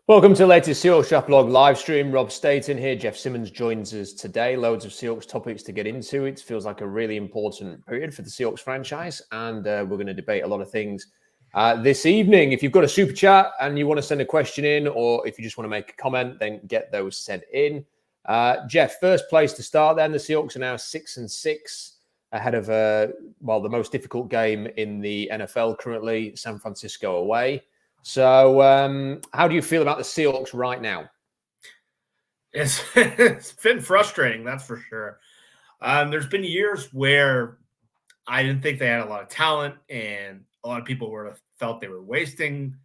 Welcome to the latest Seahawks Draft Blog live stream. Rob Staton here. Jeff Simmons joins us today. Loads of Seahawks topics to get into. It feels like a really important period for the Seahawks franchise, and we're going to debate a lot of things this evening. If you've got a super chat and you want to send a question in, or if you just want to make a comment, then get those sent in. Jeff, first place to start then. The Seahawks are now 6-6 ahead of, the most difficult game in the NFL currently, San Francisco away. So how do you feel about the Seahawks right now? It's been frustrating, that's for sure. There's been years where I didn't think they had a lot of talent, and a lot of people felt they were wasting.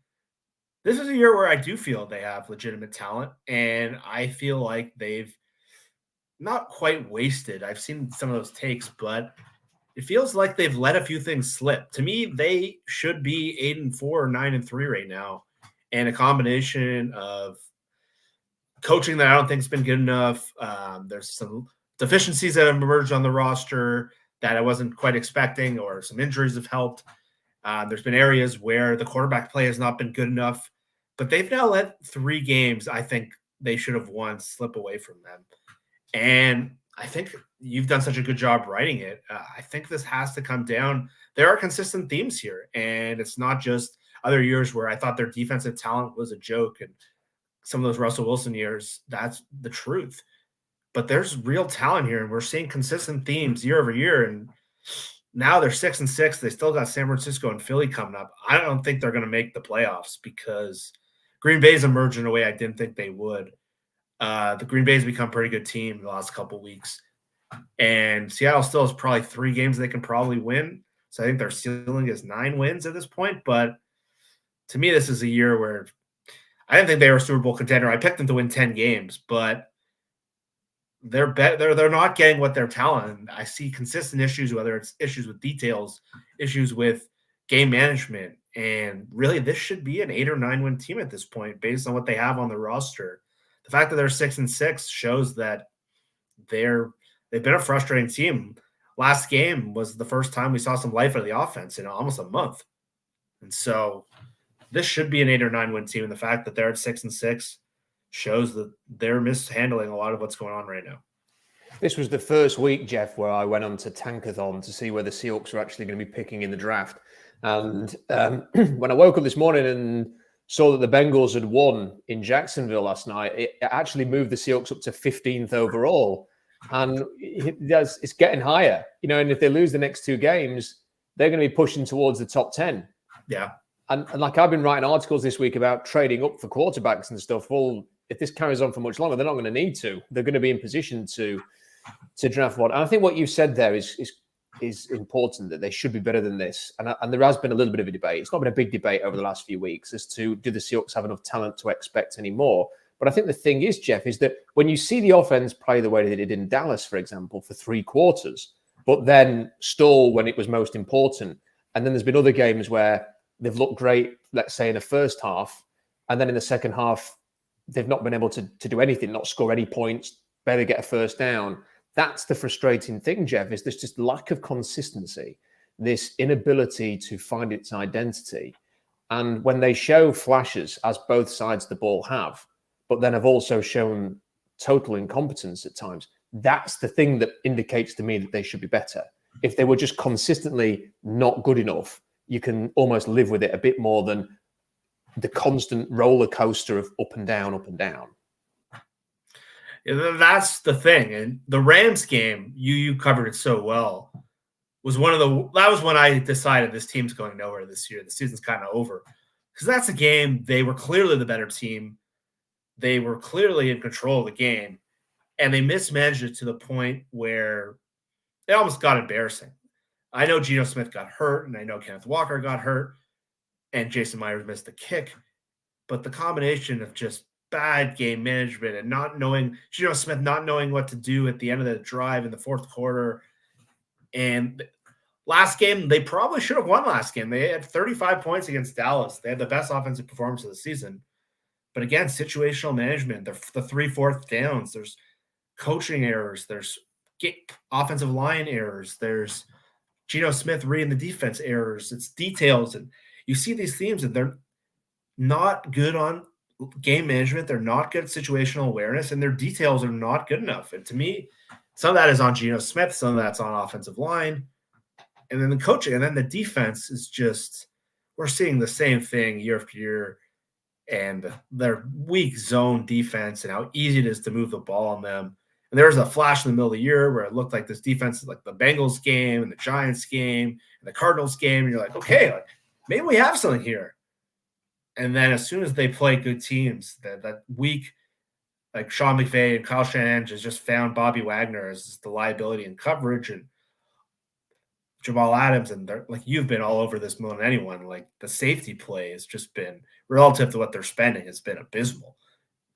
This is a year where I do feel they have legitimate talent, and I feel like they've not quite wasted. I've seen some of those takes, but it feels like they've let a few things slip. To me, they should be 8-4 or 9-3 right now. And a combination of coaching that I don't think has been good enough. There's some deficiencies that have emerged on the roster that I wasn't quite expecting, or some injuries have helped. There's been areas where the quarterback play has not been good enough, but they've now let 3 games I think they should have won slip away from them. And I think you've done such a good job writing it. I think this has to come down. There are consistent themes here, and it's not just other years where I thought their defensive talent was a joke, and some of those Russell Wilson years, that's the truth. But there's real talent here, and we're seeing consistent themes year over year. And now they're 6-6. They still got San Francisco and Philly coming up. I don't think they're going to make the playoffs because Green Bay's emerged in a way I didn't think they would. The Green Bay's become a pretty good team the last couple of weeks. And Seattle still has probably 3 games they can probably win. So I think their ceiling is 9 wins at this point. But to me, this is a year where I didn't think they were a Super Bowl contender. I picked them to win 10 games, but they're not getting what they're talent. I see consistent issues, whether it's issues with details, issues with game management. And really, this should be an 8 or 9 win team at this point based on what they have on the roster. The fact that they're 6-6 shows that they've been a frustrating team. Last game was the first time we saw some life out of the offense in almost a month. And so this should be an 8 or 9 win team. And the fact that they're at 6-6 shows that they're mishandling a lot of what's going on right now. This was the first week, Jeff, where I went on to Tankathon to see where the Seahawks were actually going to be picking in the draft. And when I woke up this morning and saw that the Bengals had won in Jacksonville last night, it actually moved the Seahawks up to 15th overall. And it's getting higher, and if they lose the next 2 games, they're going to be pushing towards the top 10. Yeah. And like I've been writing articles this week about trading up for quarterbacks and stuff. Well, if this carries on for much longer, they're not going to need to. They're going to be in position to draft one. And I think what you said there is important, that they should be better than this. And there has been a little bit of a debate. It's not been a big debate over the last few weeks as to, do the Seahawks have enough talent to expect any more? But I think the thing is, Jeff, is that when you see the offense play the way they did in Dallas, for example, for 3 quarters, but then stall when it was most important. And then there's been other games where they've looked great, let's say in the first half, and then in the second half, they've not been able to do anything, not score any points, barely get a first down. That's the frustrating thing, Jeff, is there's just lack of consistency, this inability to find its identity. And when they show flashes, as both sides of the ball have, but then have also shown total incompetence at times, that's the thing that indicates to me that they should be better. If they were just consistently not good enough, you can almost live with it a bit more than the constant roller coaster of up and down, up and down. Yeah, that's the thing. And the Rams game, you covered it so well, that was when I decided this team's going nowhere this year. The season's kind of over. Because that's a game, they were clearly the better team. They were clearly in control of the game, and they mismanaged it to the point where it almost got embarrassing. I know Geno Smith got hurt, and I know Kenneth Walker got hurt, and Jason Myers missed the kick. But the combination of just bad game management and not knowing, Geno Smith not knowing what to do at the end of the drive in the fourth quarter. And last game, they probably should have won last game. They had 35 points against Dallas. They had the best offensive performance of the season. But again, situational management, the 3 4th downs, there's coaching errors, there's offensive line errors, there's Geno Smith reading the defense errors, it's details. And you see these themes, and they're not good on game management. They're not good at situational awareness, and their details are not good enough. And to me, some of that is on Geno Smith, some of that's on offensive line, and then the coaching, and then the defense is just, we're seeing the same thing year after year, and their weak zone defense and how easy it is to move the ball on them. And there was a flash in the middle of the year where it looked like this defense is like the Bengals game and the Giants game and the Cardinals game, and you're like, okay, like maybe we have something here. And then as soon as they play good teams, that week, like Sean McVay and Kyle Shanahan just found Bobby Wagner as the liability in coverage, and Jamal Adams, and they're like, you've been all over this more than anyone. Like the safety play has just been, relative to what they're spending, has been abysmal.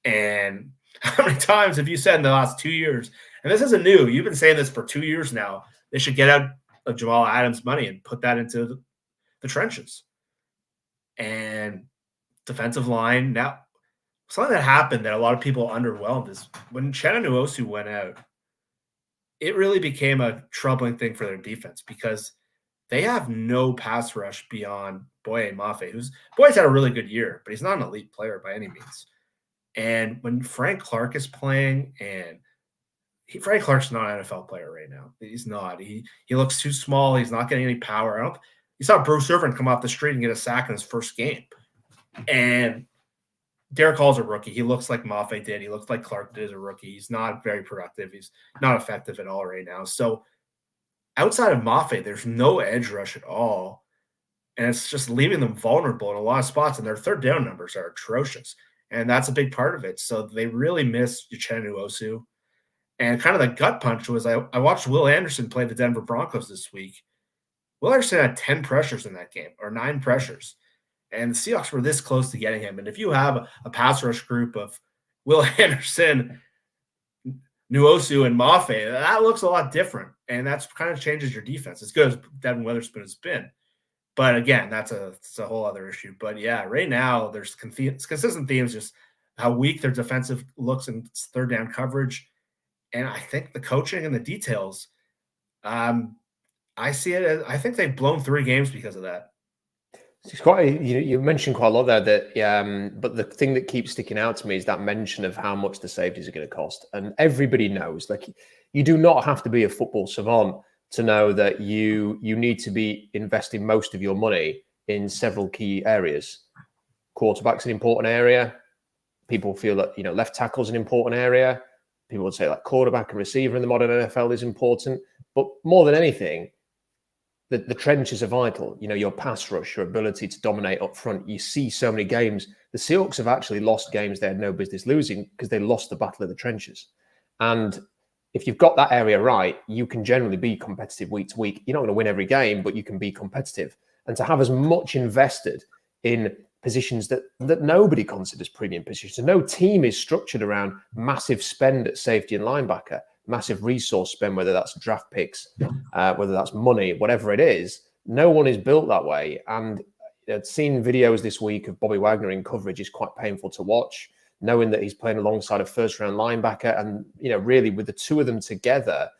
And how many times have you said in the last 2 years, and this isn't new, you've been saying this for 2 years now, they should get out of Jamal Adams' money and put that into the trenches. And defensive line, now something that happened that a lot of people underwhelmed is when Uchenna Nwosu went out, it really became a troubling thing for their defense because they have no pass rush beyond Boye Mafe, Boye's had a really good year, but he's not an elite player by any means. And when Frank Clark is playing, and Frank Clark's not an NFL player right now. He's not. He looks too small. He's not getting any power. You saw Bruce Irvin come off the street and get a sack in his first game. And Derek Hall's a rookie. He looks like Mafe did. He looks like Clark did as a rookie. He's not very productive. He's not effective at all right now. So outside of Mafe, there's no edge rush at all. And it's just leaving them vulnerable in a lot of spots. And their third down numbers are atrocious. And that's a big part of it. So they really miss Uchenna Nwosu. And kind of the gut punch was I watched Will Anderson play the Denver Broncos this week. Will Anderson had 10 pressures in that game, or 9 pressures. And the Seahawks were this close to getting him. And if you have a pass rush group of Will Anderson, Nwosu, and Mafe, that looks a lot different. And that's kind of changes your defense. As good as Devin Witherspoon has been. But again, that's a whole other issue. But yeah, right now there's consistent themes, just how weak their defensive looks in third down coverage. And I think the coaching and the details, I see it as, I think they've blown 3 games because of that. It's quite, you mentioned quite a lot there that, but the thing that keeps sticking out to me is that mention of how much the safeties are going to cost. And everybody knows, like, you do not have to be a football savant to know that you need to be investing most of your money in several key areas. Quarterback's an important area. People feel that, left tackle's an important area. People would say like quarterback and receiver in the modern NFL is important. But more than anything, the trenches are vital. Your pass rush, your ability to dominate up front. You see so many games. The Seahawks have actually lost games they had no business losing because they lost the battle of the trenches. And if you've got that area right, you can generally be competitive week to week. You're not going to win every game, but you can be competitive. And to have as much invested in positions that nobody considers premium positions. And no team is structured around massive spend at safety and linebacker, massive resource spend, whether that's draft picks, whether that's money, whatever it is. No one is built that way. And seeing videos this week of Bobby Wagner in coverage is quite painful to watch, knowing that he's playing alongside a first-round linebacker. And, really with the two of them together,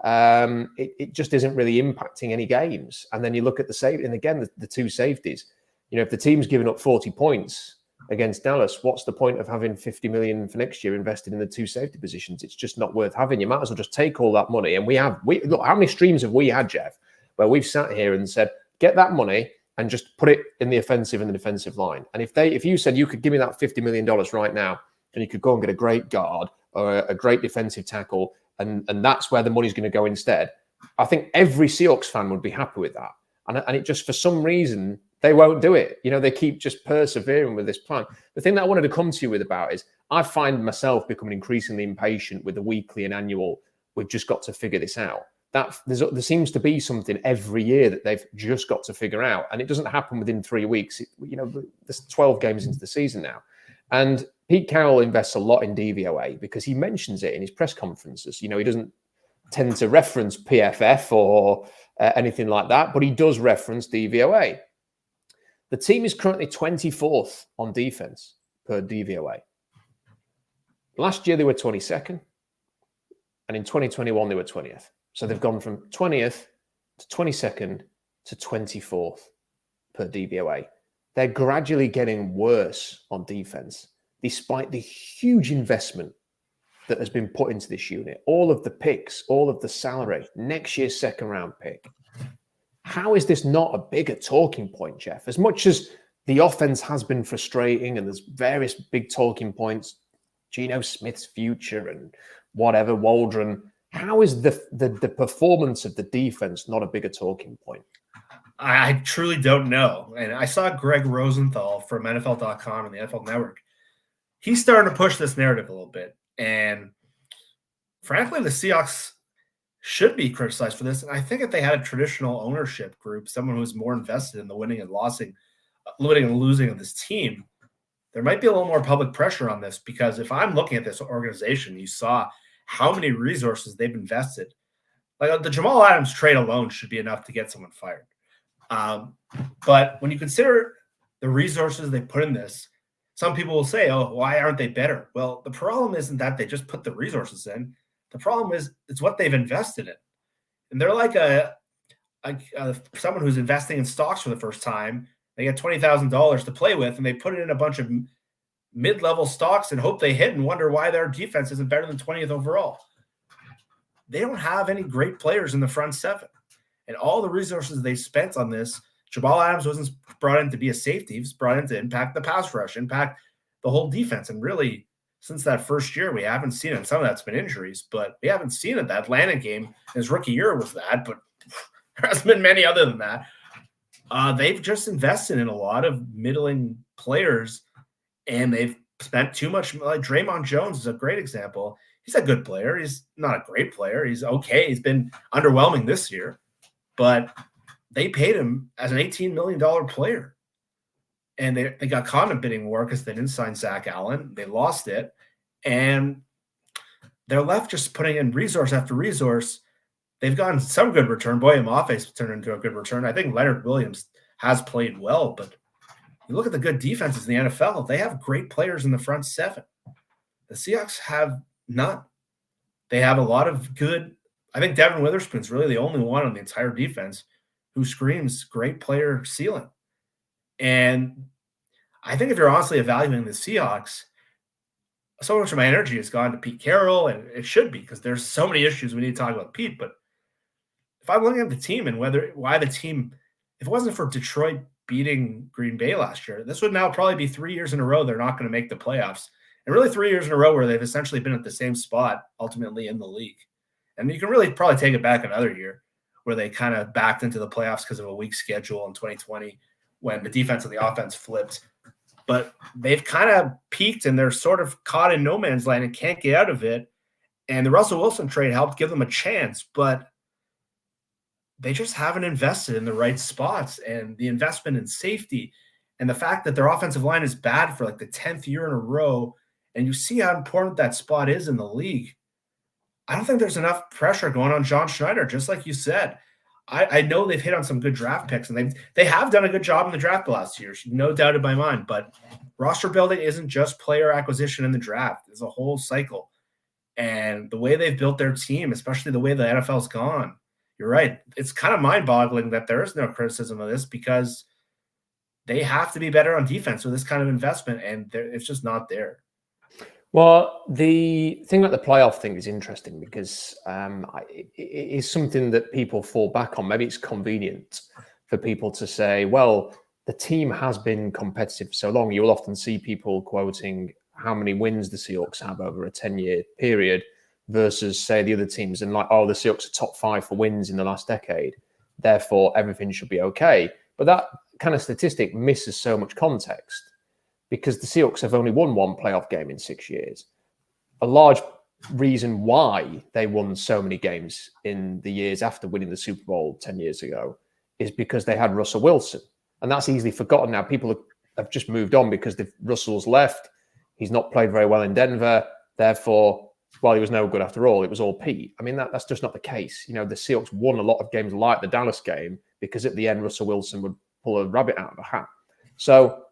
it just isn't really impacting any games. And then you look at the safety, and again, the two safeties. If the team's giving up 40 points against Dallas, what's the point of having $50 million for next year invested in the two safety positions? It's just not worth having. You might as well just take all that money. And look, how many streams have we had, Jeff, where we've sat here and said, get that money and just put it in the offensive and the defensive line. And if you said you could give me that $50 million right now, and you could go and get a great guard or a great defensive tackle, and that's where the money's going to go instead, I think every Seahawks fan would be happy with that. And it just, for some reason, they won't do it. They keep just persevering with this plan. The thing that I wanted to come to you with about is I find myself becoming increasingly impatient with the weekly and annual. We've just got to figure this out. There seems to be something every year that they've just got to figure out. And it doesn't happen within 3 weeks. There's 12 games into the season now. And Pete Carroll invests a lot in DVOA because he mentions it in his press conferences. He doesn't tend to reference PFF or anything like that, but he does reference DVOA. The team is currently 24th on defense per DVOA. Last year, they were 22nd. And in 2021, they were 20th. So they've gone from 20th to 22nd to 24th per DVOA. They're gradually getting worse on defense. despite the huge investment that has been put into this unit, all of the picks, all of the salary, next year's second round pick. How is this not a bigger talking point, Jeff? As much as the offense has been frustrating and there's various big talking points, Geno Smith's future and whatever, Waldron, how is the performance of the defense not a bigger talking point? I truly don't know. And I saw Greg Rosenthal from NFL.com and the NFL Network. He's starting to push this narrative a little bit. And frankly, the Seahawks should be criticized for this. And I think if they had a traditional ownership group, someone who's more invested in the winning and losing of this team, there might be a little more public pressure on this, because if I'm looking at this organization, you saw how many resources they've invested. Like the Jamal Adams trade alone should be enough to get someone fired. But when you consider the resources they put in this, some people will say, oh, why aren't they better? Well, the problem isn't that they just put the resources in. The problem is it's what they've invested in. And they're like someone who's investing in stocks for the first time. They get $20,000 to play with, and they put it in a bunch of mid-level stocks and hope they hit and wonder why their defense isn't better than 20th overall. They don't have any great players in the front seven. And all the resources they spent on this, Jamal Adams wasn't brought in to be a safety. He was brought in to impact the pass rush, impact the whole defense. And really, since that first year, we haven't seen it. Some of that's been injuries, but we haven't seen it. That Atlanta game, his rookie year was that, but there hasn't been many other than that. They've just invested in a lot of middling players, and they've spent too much. Like Draymond Jones is a great example. He's a good player. He's not a great player. He's okay. He's been underwhelming this year, but they paid him as an $18 million player. And they got caught in a bidding war because they didn't sign Zach Allen. They lost it. And they're left just putting in resource after resource. They've gotten some good return. Boy, Maffe's turned into a good return. I think Leonard Williams has played well, but you look at the good defenses in the NFL, they have great players in the front seven. The Seahawks have none. They have a lot of good. I think Devin Witherspoon's really the only one on the entire defense who screams great player ceiling. And I think if you're honestly evaluating the Seahawks, so much of my energy has gone to Pete Carroll, and it should be, because there's so many issues we need to talk about Pete. But if I'm looking at the team and why the team, if it wasn't for Detroit beating Green Bay last year, this would now probably be 3 years in a row they're not going to make the playoffs. And really 3 years in a row where they've essentially been at the same spot ultimately in the league. And you can really probably take it back another year where they kind of backed into the playoffs because of a weak schedule in 2020 when the defense and the offense flipped. But they've kind of peaked and they're sort of caught in no man's land and can't get out of it. And the Russell Wilson trade helped give them a chance, but they just haven't invested in the right spots. And the investment in safety and the fact that their offensive line is bad for like the 10th year in a row, and you see how important that spot is in the league. I don't think there's enough pressure going on John Schneider, just like you said. I know they've hit on some good draft picks, and they have done a good job in the draft the last years, no doubt in my mind. But roster building isn't just player acquisition in the draft. It's a whole cycle. And the way they've built their team, especially the way the NFL's gone, you're right. It's kind of mind-boggling that there is no criticism of this, because they have to be better on defense with this kind of investment, and it's just not there. Well, the thing about the playoff thing is interesting because it is something that people fall back on. Maybe it's convenient for people to say, well, the team has been competitive for so long. You'll often see people quoting how many wins the Seahawks have over a 10-year period versus, say, the other teams, and like, oh, the Seahawks are top 5 for wins in the last decade. Therefore, everything should be okay. But that kind of statistic misses so much context, because the Seahawks have only won one playoff game in 6 years. A large reason why they won so many games in the years after winning the Super Bowl 10 years ago is because they had Russell Wilson. And that's easily forgotten now. People have just moved on because Russell's left. He's not played very well in Denver. Therefore, well, he was no good after all. It was all Pete. I mean, that's just not the case. You know, the Seahawks won a lot of games like the Dallas game because at the end, Russell Wilson would pull a rabbit out of a hat. So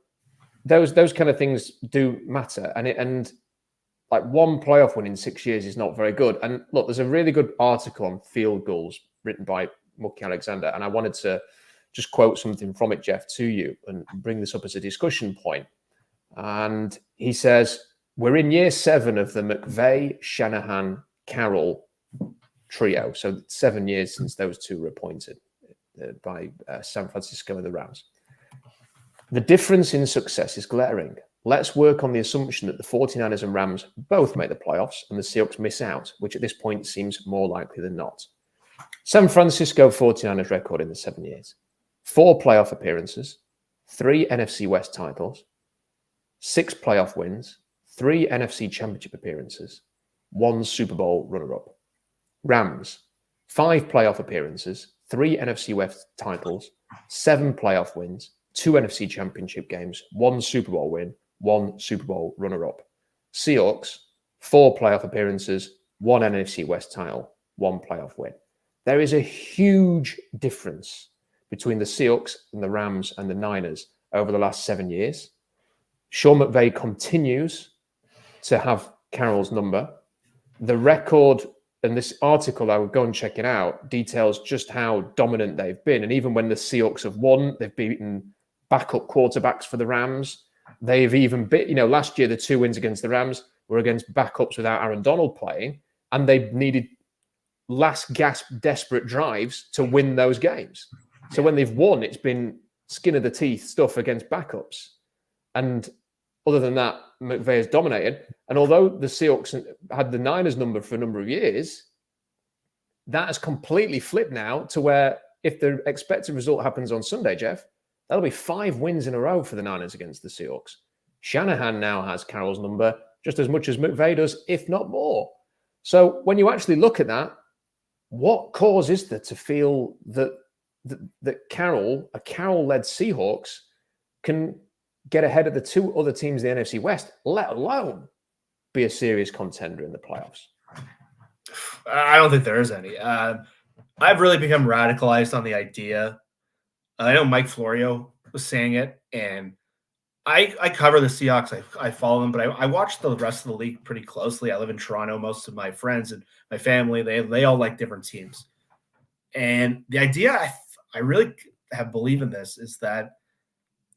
those kind of things do matter. And like one playoff win in 6 years is not very good. And look, there's a really good article on field goals written by Mookie Alexander. And I wanted to just quote something from it, Jeff, to you and bring this up as a discussion point. And he says, we're in year 7 of the McVay, Shanahan, Carroll trio. So 7 years since those two were appointed by San Francisco and the Rams. The difference in success is glaring. Let's work on the assumption that the 49ers and Rams both make the playoffs and the Seahawks miss out, which at this point seems more likely than not. San Francisco 49ers record in the 7 years: 4 playoff appearances, 3 NFC West titles, 6 playoff wins, 3 NFC Championship appearances, 1 Super Bowl runner-up. Rams, 5 playoff appearances, 3 NFC West titles, 7 playoff wins, 2 NFC Championship games, 1 Super Bowl win, 1 Super Bowl runner-up. Seahawks, 4 playoff appearances, 1 NFC West title, 1 playoff win. There is a huge difference between the Seahawks and the Rams and the Niners over the last 7 years. Sean McVay continues to have Carroll's number. The record, and this article, I would go and check it out, details just how dominant they've been. And even when the Seahawks have won, they've beaten backup quarterbacks for the Rams. They've even bit, last year, the 2 wins against the Rams were against backups without Aaron Donald playing, and they needed last gasp desperate drives to win those games. So when they've won, it's been skin of the teeth stuff against backups. And other than that, McVay has dominated. And although the Seahawks had the Niners number for a number of years, that has completely flipped now to where if the expected result happens on Sunday, Jeff, that'll be 5 wins in a row for the Niners against the Seahawks. Shanahan now has Carroll's number just as much as McVay does, if not more. So when you actually look at that, what cause is there to feel that Carroll, a Carroll-led Seahawks, can get ahead of the 2 other teams in the NFC West, let alone be a serious contender in the playoffs? I don't think there is any. I've really become radicalized on the idea. I know Mike Florio was saying it, and I cover the Seahawks. I follow them, but I watch the rest of the league pretty closely. I live in Toronto. Most of my friends and my family, they all like different teams. And the idea, I really have believed in this, is that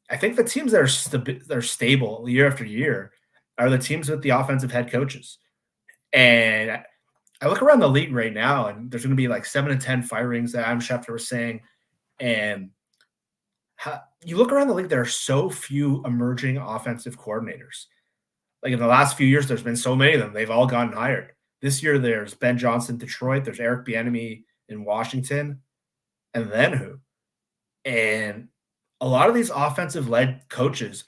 I think the teams that are stable year after year are the teams with the offensive head coaches. And I look around the league right now, and there's going to be like 7 to 10 firings that Adam Schefter was saying. And you look around the league, there are so few emerging offensive coordinators. Like in the last few years, there's been so many of them. They've all gotten hired. This year, there's Ben Johnson, Detroit. There's Eric Bieniemy in Washington. And then who? And a lot of these offensive-led coaches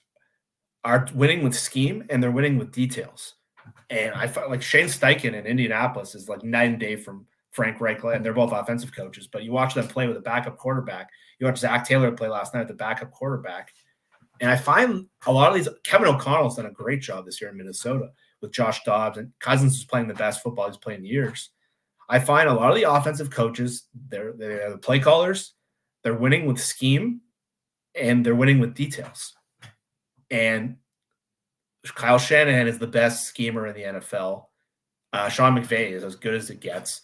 are winning with scheme, and they're winning with details. And I felt like Shane Steichen in Indianapolis is like night and day from Frank Reich, and they're both offensive coaches. But you watch them play with a backup quarterback. You watch Zach Taylor play last night with the backup quarterback. And I find a lot of these – Kevin O'Connell's done a great job this year in Minnesota with Josh Dobbs, and Cousins is playing the best football he's played in years. I find a lot of the offensive coaches, they're the play callers, they're winning with scheme, and they're winning with details. And Kyle Shanahan is the best schemer in the NFL. Sean McVay is as good as it gets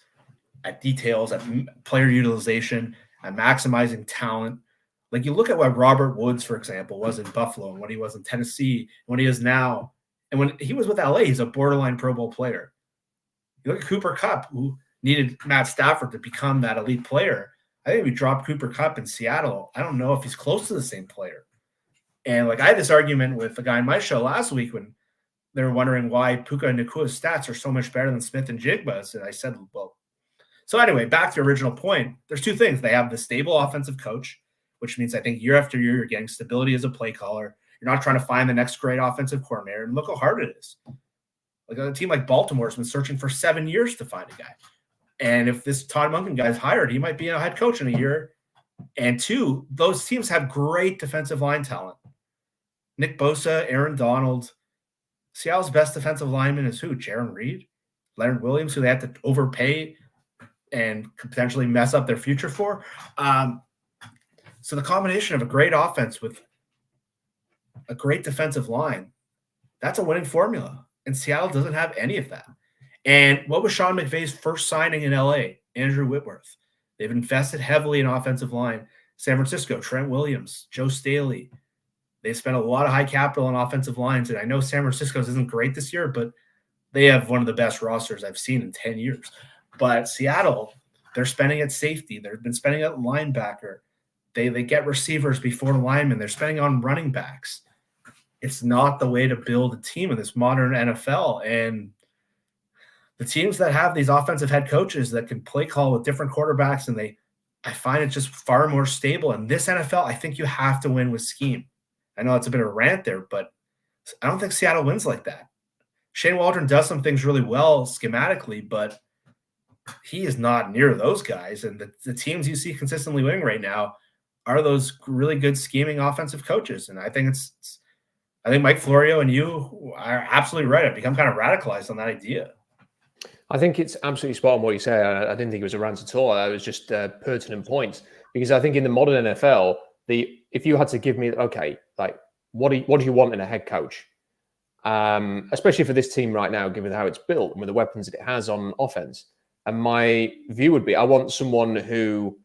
at details, at player utilization, at maximizing talent. Like you look at what Robert Woods, for example, was in Buffalo and what he was in Tennessee, and what he is now. And when he was with LA, he's a borderline Pro Bowl player. You look at Cooper Kupp, who needed Matt Stafford to become that elite player. I think we dropped Cooper Kupp in Seattle. I don't know if he's close to the same player. And like I had this argument with a guy on my show last week when they were wondering why Puka Nakua's stats are so much better than Smith and Jigba's. And I said, well, so anyway, back to your original point, there's 2 things. They have the stable offensive coach, which means I think year after year, you're getting stability as a play caller. You're not trying to find the next great offensive coordinator. And look how hard it is. Like a team like Baltimore has been searching for 7 years to find a guy. And if this Todd Monken guy is hired, he might be a head coach in a year. And 2, those teams have great defensive line talent. Nick Bosa, Aaron Donald. Seattle's best defensive lineman is who? Jaron Reed? Leonard Williams, who they had to overpay and could potentially mess up their future for. So the combination of a great offense with a great defensive line, that's a winning formula. And Seattle doesn't have any of that. And what was Sean McVay's first signing in LA? Andrew Whitworth. They've invested heavily in offensive line. San Francisco, Trent Williams, Joe Staley. They spent a lot of high capital on offensive lines, and I know San Francisco's isn't great this year, but they have one of the best rosters I've seen in 10 years. But Seattle, they're spending at safety. They've been spending at linebacker. They get receivers before linemen. They're spending on running backs. It's not the way to build a team in this modern NFL. And the teams that have these offensive head coaches that can play call with different quarterbacks, and I find it just far more stable. In this NFL, I think you have to win with scheme. I know it's a bit of a rant there, but I don't think Seattle wins like that. Shane Waldron does some things really well schematically, but he is not near those guys. And the teams you see consistently winning right now are those really good scheming offensive coaches. And I think I think Mike Florio and you are absolutely right. I've become kind of radicalized on that idea. I think it's absolutely spot on what you say. I didn't think it was a rant at all. It was just pertinent points, because I think in the modern NFL, if you had to give me, okay, like what do you want in a head coach? Especially for this team right now, given how it's built and with the weapons that it has on offense. And my view would be, I want someone who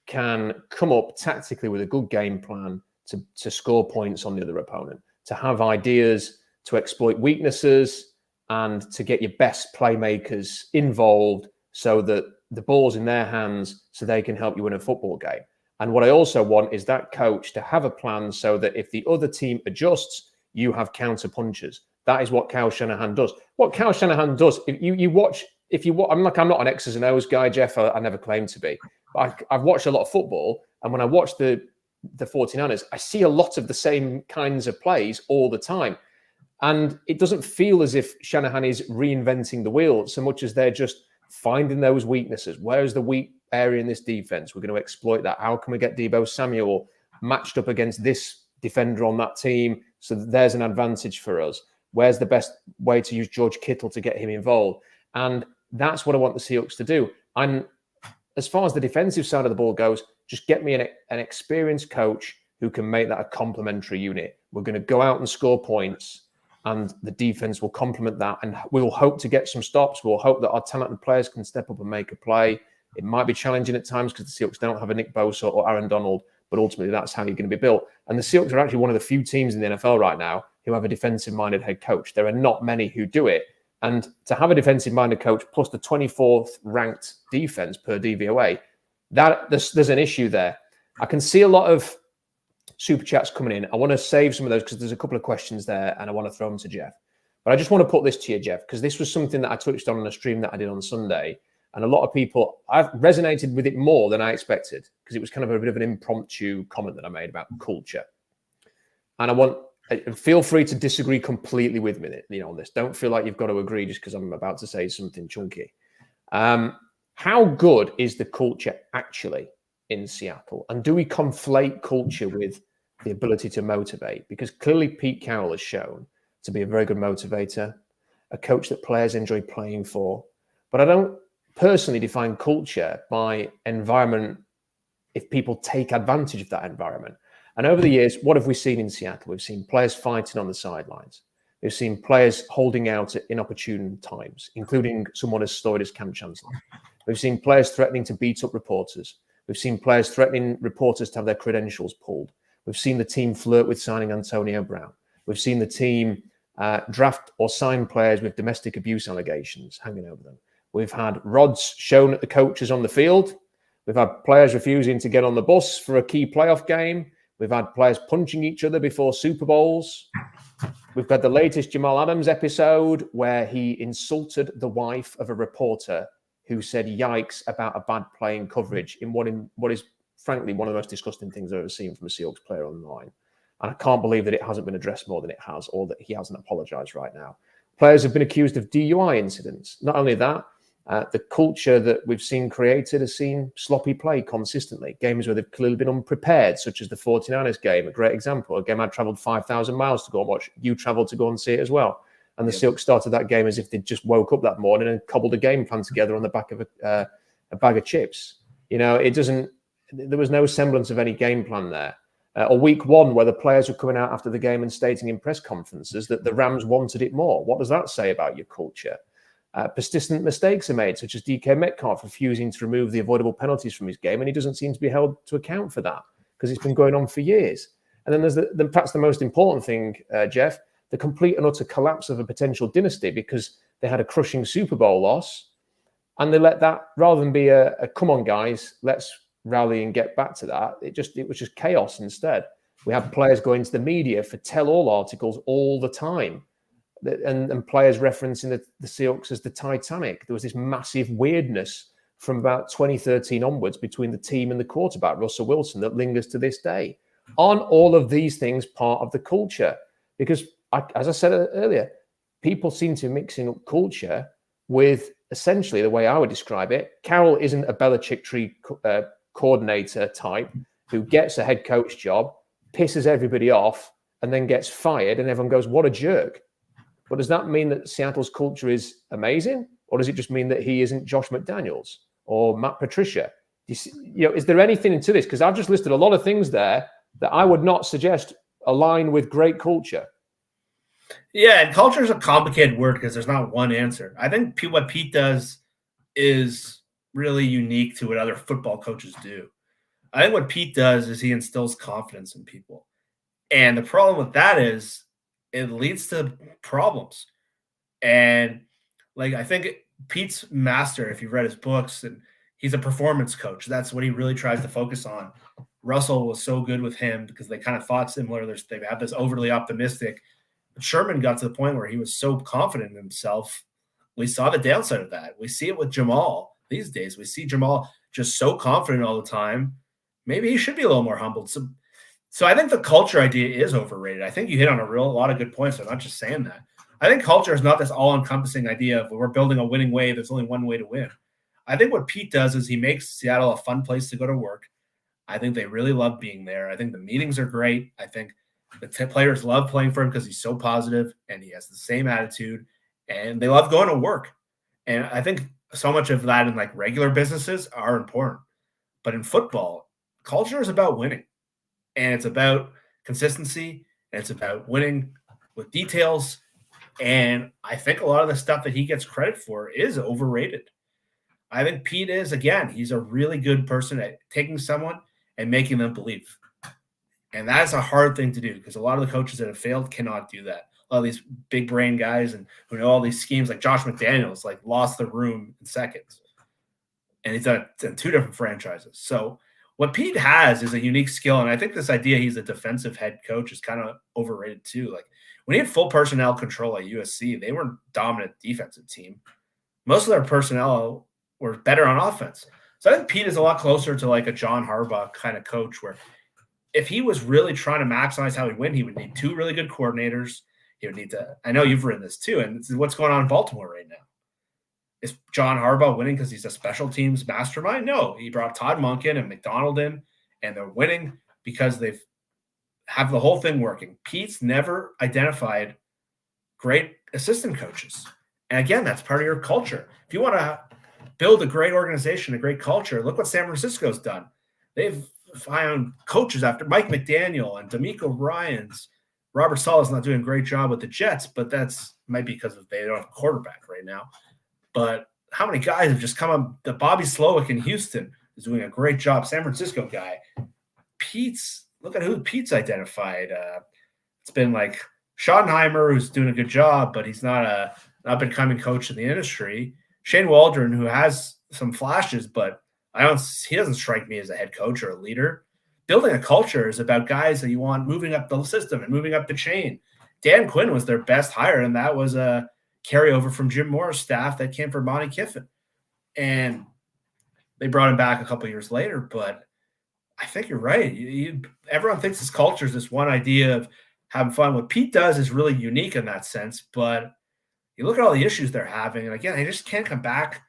can come up tactically with a good game plan to score points on the other opponent, to have ideas, to exploit weaknesses, and to get your best playmakers involved so that the ball's in their hands so they can help you win a football game. And what I also want is that coach to have a plan so that if the other team adjusts, you have counter punches. That is what Kyle Shanahan does. What Kyle Shanahan does, I'm not an X's and O's guy, Jeff. I never claimed to be. But I've watched a lot of football, and when I watch the 49ers, I see a lot of the same kinds of plays all the time. And it doesn't feel as if Shanahan is reinventing the wheel so much as they're just finding those weaknesses. Where's the weak area in this defense? We're going to exploit that. How can we get Deebo Samuel matched up against this defender on that team so that there's an advantage for us? Where's the best way to use George Kittle to get him involved? And that's what I want the Seahawks to do. And as far as the defensive side of the ball goes, just get me an experienced coach who can make that a complementary unit. We're going to go out and score points, and the defense will complement that. And we will hope to get some stops. We'll hope that our talented players can step up and make a play. It might be challenging at times because the Seahawks don't have a Nick Bosa or Aaron Donald, but ultimately that's how you're going to be built. And the Seahawks are actually one of the few teams in the NFL right now who have a defensive-minded head coach. There are not many who do it. And to have a defensive-minded coach plus the 24th ranked defense per DVOA, there's an issue there. I can see a lot of super chats coming in. I want to save some of those because there's a couple of questions there and I want to throw them to Jeff. But I just want to put this to you, Jeff, because this was something that I touched on a stream that I did on Sunday. And a lot of people, I've resonated with it more than I expected because it was kind of a bit of an impromptu comment that I made about culture. And feel free to disagree completely with me on this. Don't feel like you've got to agree just because I'm about to say something chunky. How good is the culture actually in Seattle? And do we conflate culture with the ability to motivate? Because clearly Pete Carroll has shown to be a very good motivator, a coach that players enjoy playing for. But I don't personally define culture by environment if people take advantage of that environment. And over the years, what have we seen in Seattle? We've seen players fighting on the sidelines. We've seen players holding out at inopportune times, including someone as storied as Cam Chancellor. We've seen players threatening to beat up reporters. We've seen players threatening reporters to have their credentials pulled. We've seen the team flirt with signing Antonio Brown. We've seen the team draft or sign players with domestic abuse allegations hanging over them. We've had rods shown at the coaches on the field. We've had players refusing to get on the bus for a key playoff game. We've had players punching each other before Super Bowls. We've got the latest Jamal Adams episode where he insulted the wife of a reporter who said yikes about a bad play in coverage in what is frankly one of the most disgusting things I've ever seen from a Seahawks player online. And I can't believe that it hasn't been addressed more than it has, or that he hasn't apologized right now. Players have been accused of DUI incidents. Not only that, the culture that we've seen created has seen sloppy play consistently. Games where they've clearly been unprepared, such as the 49ers game, a great example. A game I traveled 5,000 miles to go and watch. You traveled to go and see it as well. And the Seahawks started that game as if they just woke up that morning and cobbled a game plan together on the back of a bag of chips. There was no semblance of any game plan there. Or week one, where the players were coming out after the game and stating in press conferences that the Rams wanted it more. What does that say about your culture? Persistent mistakes are made, such as DK Metcalf refusing to remove the avoidable penalties from his game, and he doesn't seem to be held to account for that because it's been going on for years. And then there's perhaps the most important thing, Jeff, the complete and utter collapse of a potential dynasty, because they had a crushing Super Bowl loss, and they let that, rather than be a come on guys, let's rally and get back to that. It was just chaos instead. We had players going to the media for tell-all articles all the time, and players referencing the Seahawks as the Titanic. There was this massive weirdness from about 2013 onwards between the team and the quarterback, Russell Wilson, that lingers to this day. Aren't all of these things part of the culture? Because, as I said earlier, people seem to be mixing up culture with essentially the way I would describe it. Carroll isn't a Belichick tree coordinator type who gets a head coach job, pisses everybody off, and then gets fired, and everyone goes, what a jerk. But does that mean that Seattle's culture is amazing? Or does it just mean that he isn't Josh McDaniels or Matt Patricia? Is there anything into this? Because I've just listed a lot of things there that I would not suggest align with great culture. Yeah, and culture is a complicated word because there's not one answer. I think what Pete does is really unique to what other football coaches do. I think what Pete does is he instills confidence in people. And the problem with that is it leads to problems. And I think Pete's master, if you've read his books, and he's a performance coach. That's what he really tries to focus on. Russell was so good with him because they kind of thought similar. They have this overly optimistic. But Sherman got to the point where he was so confident in himself. We saw the downside of that. We see it with Jamal these days. We see Jamal just so confident all the time. Maybe he should be a little more humbled. So I think the culture idea is overrated. I think you hit on a lot of good points. I'm not just saying that. I think culture is not this all-encompassing idea of we're building a winning way. There's only one way to win. I think what Pete does is he makes Seattle a fun place to go to work. I think they really love being there. I think the meetings are great. I think the players love playing for him because he's so positive and he has the same attitude, and they love going to work. And I think so much of that in regular businesses are important. But in football, culture is about winning, and it's about consistency, and it's about winning with details. And I think a lot of the stuff that he gets credit for is overrated. I think Pete is, again, he's a really good person at taking someone and making them believe. And that's a hard thing to do because a lot of the coaches that have failed cannot do that. A lot of these big brain guys and who know all these schemes, like Josh McDaniels, lost the room in seconds. And he's done it in two different franchises. So what Pete has is a unique skill. And I think this idea he's a defensive head coach is kind of overrated too. When he had full personnel control at USC, they were a dominant defensive team. Most of their personnel were better on offense. So I think Pete is a lot closer to a John Harbaugh kind of coach, where if he was really trying to maximize how he'd win, he would need two really good coordinators. He would need to – I know you've written this too, and this is what's going on in Baltimore right now. Is John Harbaugh winning because he's a special teams mastermind? No. He brought Todd Monken and McDonald in, and they're winning because they've have the whole thing working. Pete's never identified great assistant coaches. And again, that's part of your culture. If you want to build a great organization, a great culture, look what San Francisco's done. They've found coaches after Mike McDaniel and DeMeco Ryans. Robert Saleh's not doing a great job with the Jets, but that's might be because they don't have a quarterback right now. But how many guys have just come up? The Bobby Slowick in Houston is doing a great job. San Francisco guy. Look at who Pete's identified. It's been Schottenheimer, who's doing a good job, but he's not an up-and-coming coach in the industry. Shane Waldron, who has some flashes, but he doesn't strike me as a head coach or a leader. Building a culture is about guys that you want moving up the system and moving up the chain. Dan Quinn was their best hire, and that was a carryover from Jim Moore's staff that came from Monty Kiffin. And they brought him back a couple years later, but I think you're right. Everyone thinks this culture is this one idea of having fun. What Pete does is really unique in that sense, but you look at all the issues they're having, and again, they just can't come back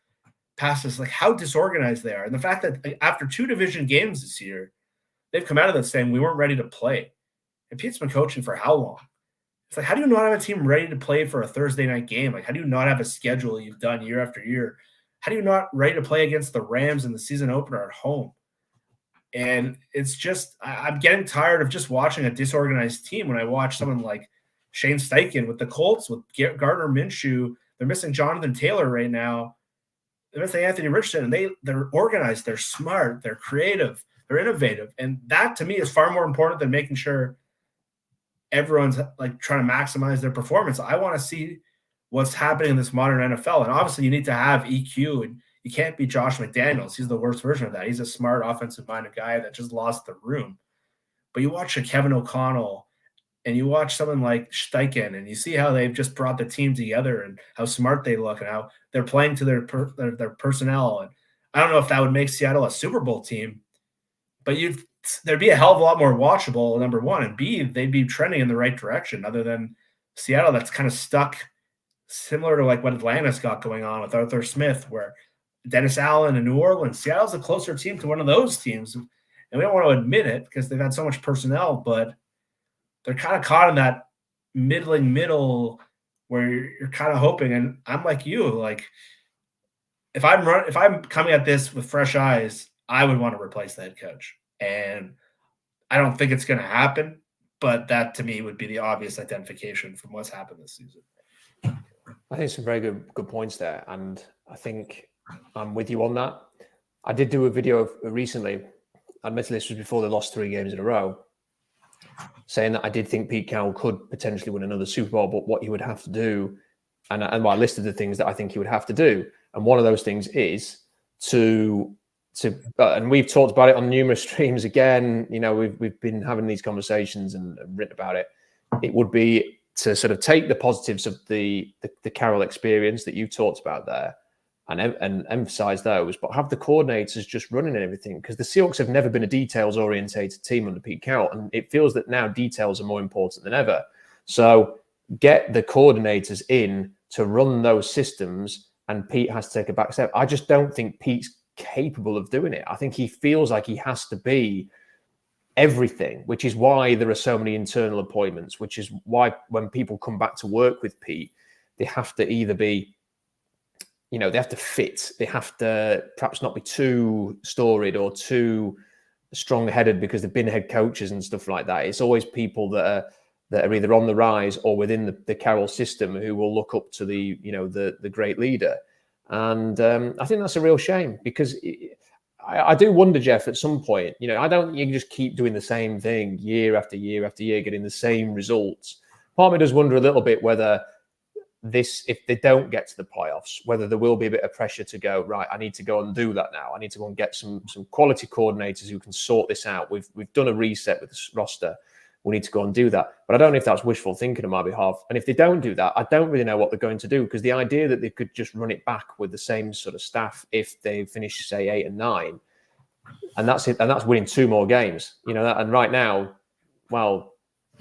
past this, how disorganized they are. And the fact that after 2 division games this year, they've come out of this saying we weren't ready to play. And Pete's been coaching for how long? It's how do you not have a team ready to play for a Thursday night game? How do you not have a schedule you've done year after year? How do you not ready to play against the Rams in the season opener at home? And it's just, I'm getting tired of just watching a disorganized team when I watch someone like Shane Steichen with the Colts, with Gardner Minshew. They're missing Jonathan Taylor right now. They're missing Anthony Richardson, and they're organized, they're smart, they're creative, they're innovative. And that, to me, is far more important than making sure everyone's like trying to maximize their performance. I want to see what's happening in this modern NFL. And obviously you need to have EQ, and you can't be Josh McDaniels. He's the worst version of that. He's a smart offensive-minded guy that just lost the room. But you watch a Kevin O'Connell and you watch someone like Steichen, and you see how they've just brought the team together and how smart they look and how they're playing to their personnel. And I don't know if that would make Seattle a Super Bowl team, but there'd be a hell of a lot more watchable, number one, and B, they'd be trending in the right direction other than Seattle that's kind of stuck similar to like what Atlanta's got going on with Arthur Smith, where Dennis Allen in New Orleans, Seattle's a closer team to one of those teams. And we don't want to admit it because they've had so much personnel, but they're kind of caught in that middle where you're kind of hoping. And I'm like you, like if I'm coming at this with fresh eyes, I would want to replace the head coach. And I don't think it's going to happen, but that to me would be the obvious identification from what's happened this season. I think some very good points there, and I think I'm with you on that. I did do a video recently, admittedly this was before they lost 3 games in a row, saying that I did think Pete Carroll could potentially win another Super Bowl, but what he would have to do, and I listed the things that I think he would have to do, and one of those things is to and we've talked about it on numerous streams again, you know, we've been having these conversations and written about it. It would be to sort of take the positives of the Carroll experience that you talked about there and emphasize those, but have the coordinators just running and everything, because the Seahawks have never been a details-orientated team under Pete Carroll, and it feels that now details are more important than ever. So get the coordinators in to run those systems, and Pete has to take a back step. I just don't think Pete's capable of doing it. I think he feels like he has to be everything, which is why there are so many internal appointments, which is why when people come back to work with Pete, they have to either be, you know, they have to fit. They have to perhaps not be too storied or too strong-headed because they've been head coaches and stuff like that. It's always people that are either on the rise or within the Carroll system who will look up to the great leader. And I think that's a real shame, because I do wonder, Jeff, at some point, you know, you can just keep doing the same thing year after year after year, getting the same results. Part of me does wonder a little bit whether if they don't get to the playoffs, whether there will be a bit of pressure to go, right, I need to go and do that now. I need to go and get some quality coordinators who can sort this out. We've done a reset with this roster. We need to go and do that. But I don't know if that's wishful thinking on my behalf. And if they don't do that, I don't really know what they're going to do, because the idea that they could just run it back with the same sort of staff if they finish, say, 8 and 9, and that's it, and that's winning 2 more games, you know, and right now, well,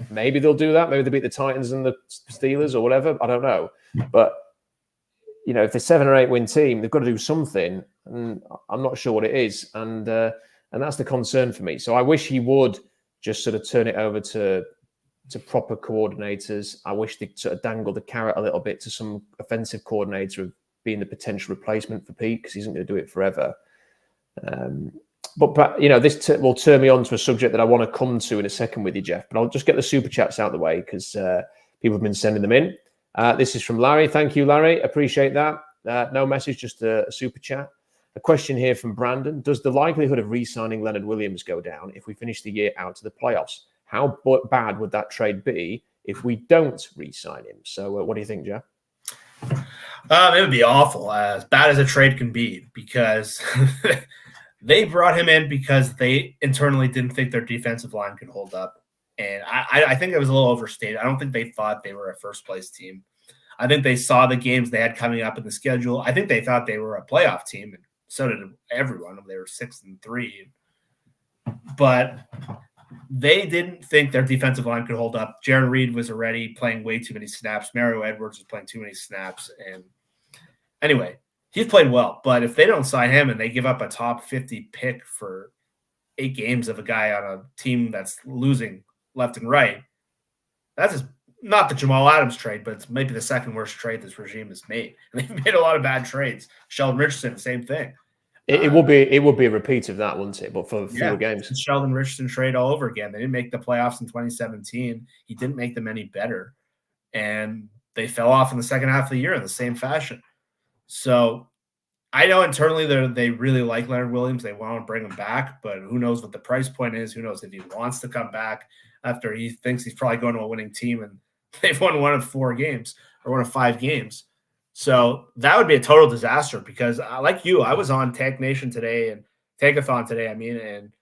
maybe they'll do that. Maybe they beat the Titans and the Steelers or whatever. I don't know. But, you know, if they're 7 or 8 win team, they've got to do something. And I'm not sure what it is. And that's the concern for me. So I wish he would just sort of turn it over to proper coordinators. I wish they'd sort of dangle the carrot a little bit to some offensive coordinator of being the potential replacement for Pete, because he isn't going to do it forever. But you know, this will turn me on to a subject that I want to come to in a second with you, Jeff. But I'll just get the super chats out of the way, because people have been sending them in. This is from Larry. Thank you, Larry. Appreciate that. No message, just a super chat. A question here from Brandon. Does the likelihood of re-signing Leonard Williams go down if we finish the year out to the playoffs? How bad would that trade be if we don't re-sign him? So what do you think, Jeff? It would be awful, as bad as a trade can be, because they brought him in because they internally didn't think their defensive line could hold up. And I think it was a little overstated. I don't think they thought they were a first-place team. I think they saw the games they had coming up in the schedule. I think they thought they were a playoff team, and so did everyone. They were 6-3. But they didn't think their defensive line could hold up. Jaron Reed was already playing way too many snaps. Mario Edwards was playing too many snaps. And anyway, he's played well. But if they don't sign him and they give up a top 50 pick for 8 games of a guy on a team that's losing left and right, that's just not the Jamal Adams trade, but it's maybe the second worst trade this regime has made. And they've made a lot of bad trades. Sheldon Richardson, same thing. It would be a repeat of that, wouldn't it? But for fewer games. Sheldon Richardson trade all over again. They didn't make the playoffs in 2017. He didn't make them any better. And they fell off in the second half of the year in the same fashion. So I know internally they really like Leonard Williams. They want to bring him back, but who knows what the price point is? Who knows if he wants to come back? after he thinks he's probably going to a winning team, and they've won 1 of 4 games or 1 of 5 games. So that would be a total disaster because, like you, I was on Tank Nation today and Tankathon today. And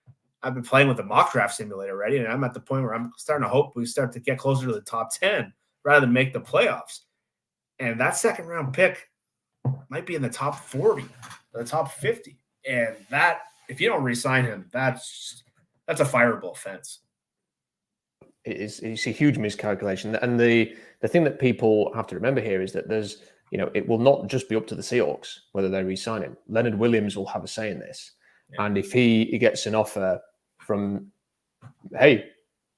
I've been playing with the mock draft simulator already, and I'm at the point where I'm starting to hope we start to get closer to the top 10 rather than make the playoffs. And that second round pick might be in the top 40 or the top 50. And that, if you don't re-sign him, that's a fireable offense. It's a huge miscalculation. And the thing that people have to remember here is that there's, it will not just be up to the Seahawks whether they re-sign him. Leonard Williams will have a say in this. Yeah. And if he gets an offer from, hey,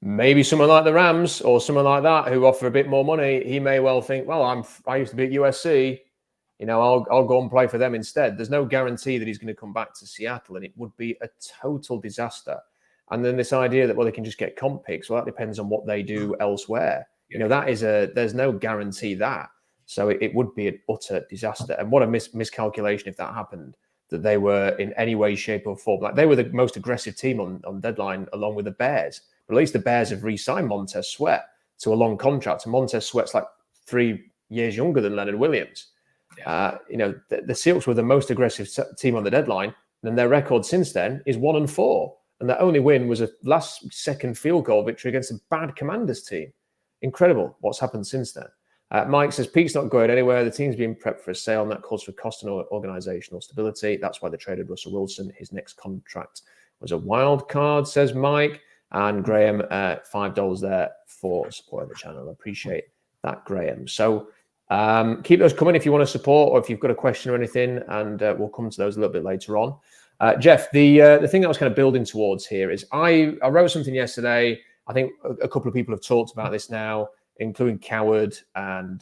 maybe someone like the Rams or someone like that who offer a bit more money, he may well think, well, I used to be at USC, I'll go and play for them instead. There's no guarantee that he's going to come back to Seattle, and it would be a total disaster. And then this idea that, well, they can just get comp picks, well, that depends on what they do elsewhere. Yeah. There's no guarantee that. So it would be an utter disaster. And what a miscalculation if that happened, that they were in any way, shape or form. Like, they were the most aggressive team on deadline along with the Bears. But at least the Bears have re-signed Montez Sweat to a long contract. And Montez Sweat's like 3 years younger than Leonard Williams. Yeah. The Seahawks were the most aggressive team on the deadline. And their record since then is 1-4. And their only win was a last-second field goal victory against a bad Commanders team. Incredible what's happened since then. Mike says, Pete's not going anywhere. The team's being prepped for a sale, and that calls for cost and organizational stability. That's why they traded Russell Wilson. His next contract was a wild card, says Mike. And Graham, $5 there for supporting the channel. I appreciate that, Graham. So keep those coming if you want to support or if you've got a question or anything, and we'll come to those a little bit later on. Jeff, the thing I was kind of building towards here is I wrote something yesterday. I think a couple of people have talked about this now, including Coward and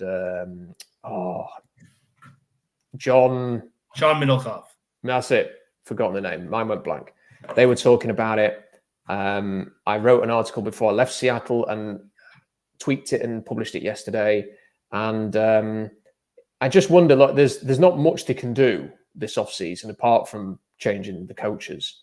John Middlecoff. That's it. Forgotten the name. Mine went blank. They were talking about it. I wrote an article before I left Seattle and tweaked it and published it yesterday. And I just wonder, like, there's not much they can do this offseason apart from changing the coaches,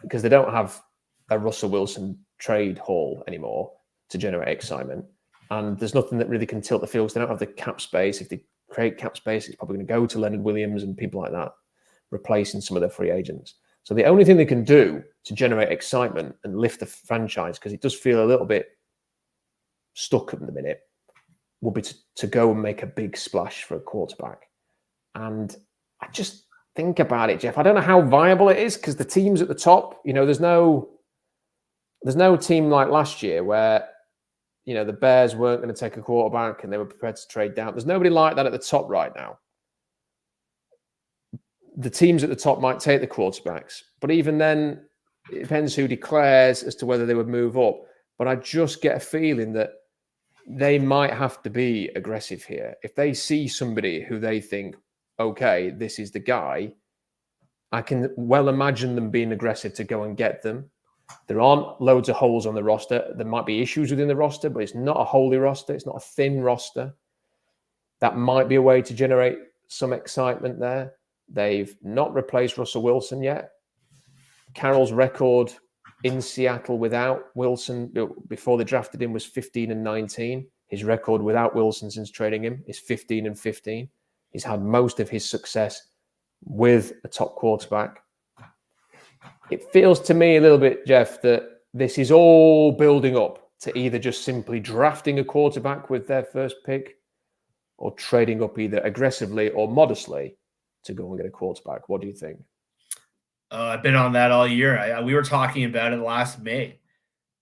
because they don't have a Russell Wilson trade haul anymore to generate excitement. And there's nothing that really can tilt the field. They don't have the cap space. If they create cap space, it's probably going to go to Leonard Williams and people like that, replacing some of their free agents. So the only thing they can do to generate excitement and lift the franchise, because it does feel a little bit stuck at the minute, will be to go and make a big splash for a quarterback. And I just think about it, Jeff. I don't know how viable it is, because the teams at the top, there's no team like last year where, the Bears weren't going to take a quarterback and they were prepared to trade down. There's nobody like that at the top right now. The teams at the top might take the quarterbacks, but even then, it depends who declares as to whether they would move up. But I just get a feeling that they might have to be aggressive here. If they see somebody who they think, okay, this is the guy, I can well imagine them being aggressive to go and get them. There aren't loads of holes on the roster. There might be issues within the roster, but it's not a holy roster. It's not a thin roster. That might be a way to generate some excitement there. They've not replaced Russell Wilson yet. Carroll's record in Seattle without Wilson before they drafted him was 15-19. His record without Wilson since trading him is 15-15. He's had most of his success with a top quarterback. It feels to me a little bit, Jeff, that this is all building up to either just simply drafting a quarterback with their first pick or trading up either aggressively or modestly to go and get a quarterback. What do you think? I've been on that all year. We were talking about it last May.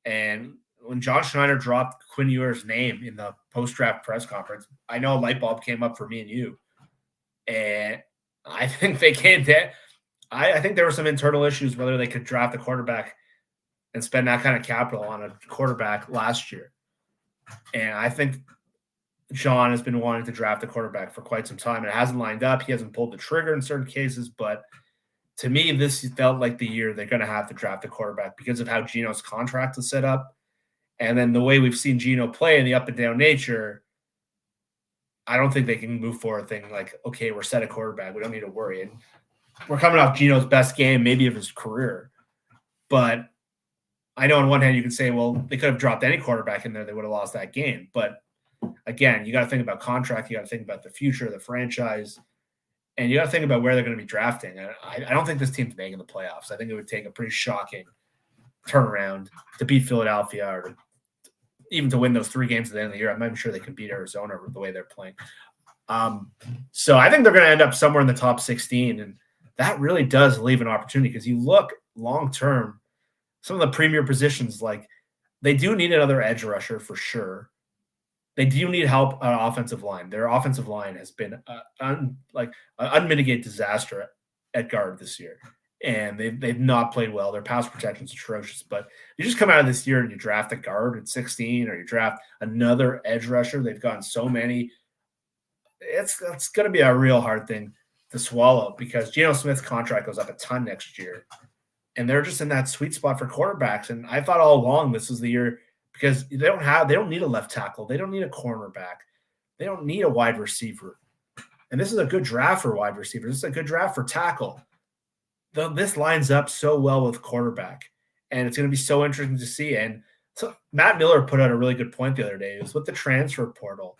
And when John Schneider dropped Quinn Ewers' name in the post-draft press conference, I know a light bulb came up for me and you. And I think they came to – I think there were some internal issues whether they could draft a quarterback and spend that kind of capital on a quarterback last year. And I think John has been wanting to draft a quarterback for quite some time. It hasn't lined up. He hasn't pulled the trigger in certain cases. But to me, this felt like the year they're going to have to draft a quarterback because of how Geno's contract is set up. And then the way we've seen Geno play in the up and down nature, I don't think they can move forward thinking like, okay, we're set a quarterback. We don't need to worry. And we're coming off Geno's best game, maybe of his career. But I know on one hand you could say, well, they could have dropped any quarterback in there, they would have lost that game. But again, you got to think about contract, you got to think about the future of the franchise, and you got to think about where they're going to be drafting. I don't think this team's making the playoffs. I think it would take a pretty shocking turnaround to beat Philadelphia or even to win those 3 games at the end of the year. I'm not even sure they can beat Arizona with the way they're playing. So I think they're going to end up somewhere in the top 16, and that really does leave an opportunity because you look long-term, some of the premier positions, like they do need another edge rusher for sure. They do need help on offensive line. Their offensive line has been an unmitigated disaster at guard this year, and they've not played well. Their pass protection is atrocious. But you just come out of this year and you draft a guard at 16, or you draft another edge rusher. They've gotten so many. It's going to be a real hard thing to swallow because Geno Smith's contract goes up a ton next year, and they're just in that sweet spot for quarterbacks. And I thought all along this was the year. Because they don't need a left tackle. They don't need a cornerback. They don't need a wide receiver. And this is a good draft for wide receiver. This is a good draft for tackle. This lines up so well with quarterback. And it's going to be so interesting to see. And so Matt Miller put out a really good point the other day. It was with the transfer portal.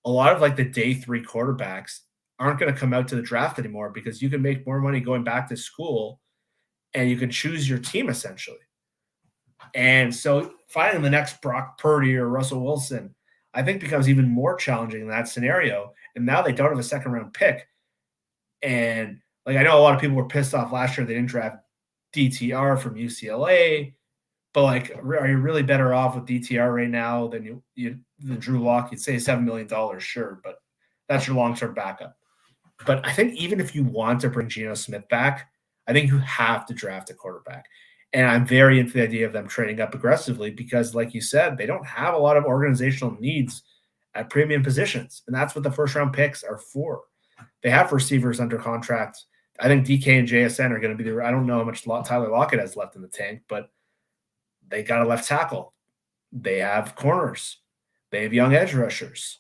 A lot of like the day 3 quarterbacks aren't going to come out to the draft anymore because you can make more money going back to school and you can choose your team essentially. And so finding the next Brock Purdy or Russell Wilson, I think becomes even more challenging in that scenario. And now they don't have a 2nd-round pick. And like I know a lot of people were pissed off last year they didn't draft DTR from UCLA, but like, are you really better off with DTR right now than than Drew Lock? You'd say $7 million, sure, but that's your long-term backup. But I think even if you want to bring Geno Smith back, I think you have to draft a quarterback. And I'm very into the idea of them trading up aggressively because, like you said, they don't have a lot of organizational needs at premium positions. And that's what the 1st-round picks are for. They have receivers under contract. I think DK and JSN are going to be I don't know how much Tyler Lockett has left in the tank, but they got a left tackle. They have corners. They have young edge rushers.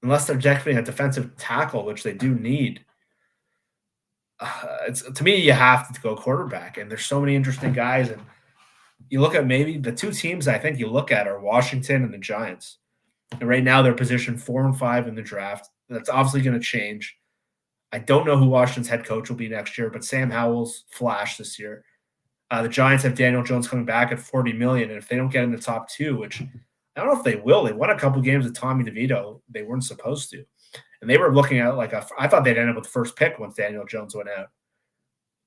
Unless they're definitely a defensive tackle, which they do need. To me, you have to go quarterback, and there's so many interesting guys. And you look at maybe the 2 teams I think you look at are Washington and the Giants. And right now they're positioned 4 and 5 in the draft. That's obviously going to change. I don't know who Washington's head coach will be next year, but Sam Howell's flashed this year. The Giants have Daniel Jones coming back at $40 million, and if they don't get in the top 2, which I don't know if they will, they won a couple games with Tommy DeVito. They weren't supposed to. And they were looking at I thought they'd end up with the 1st pick once Daniel Jones went out.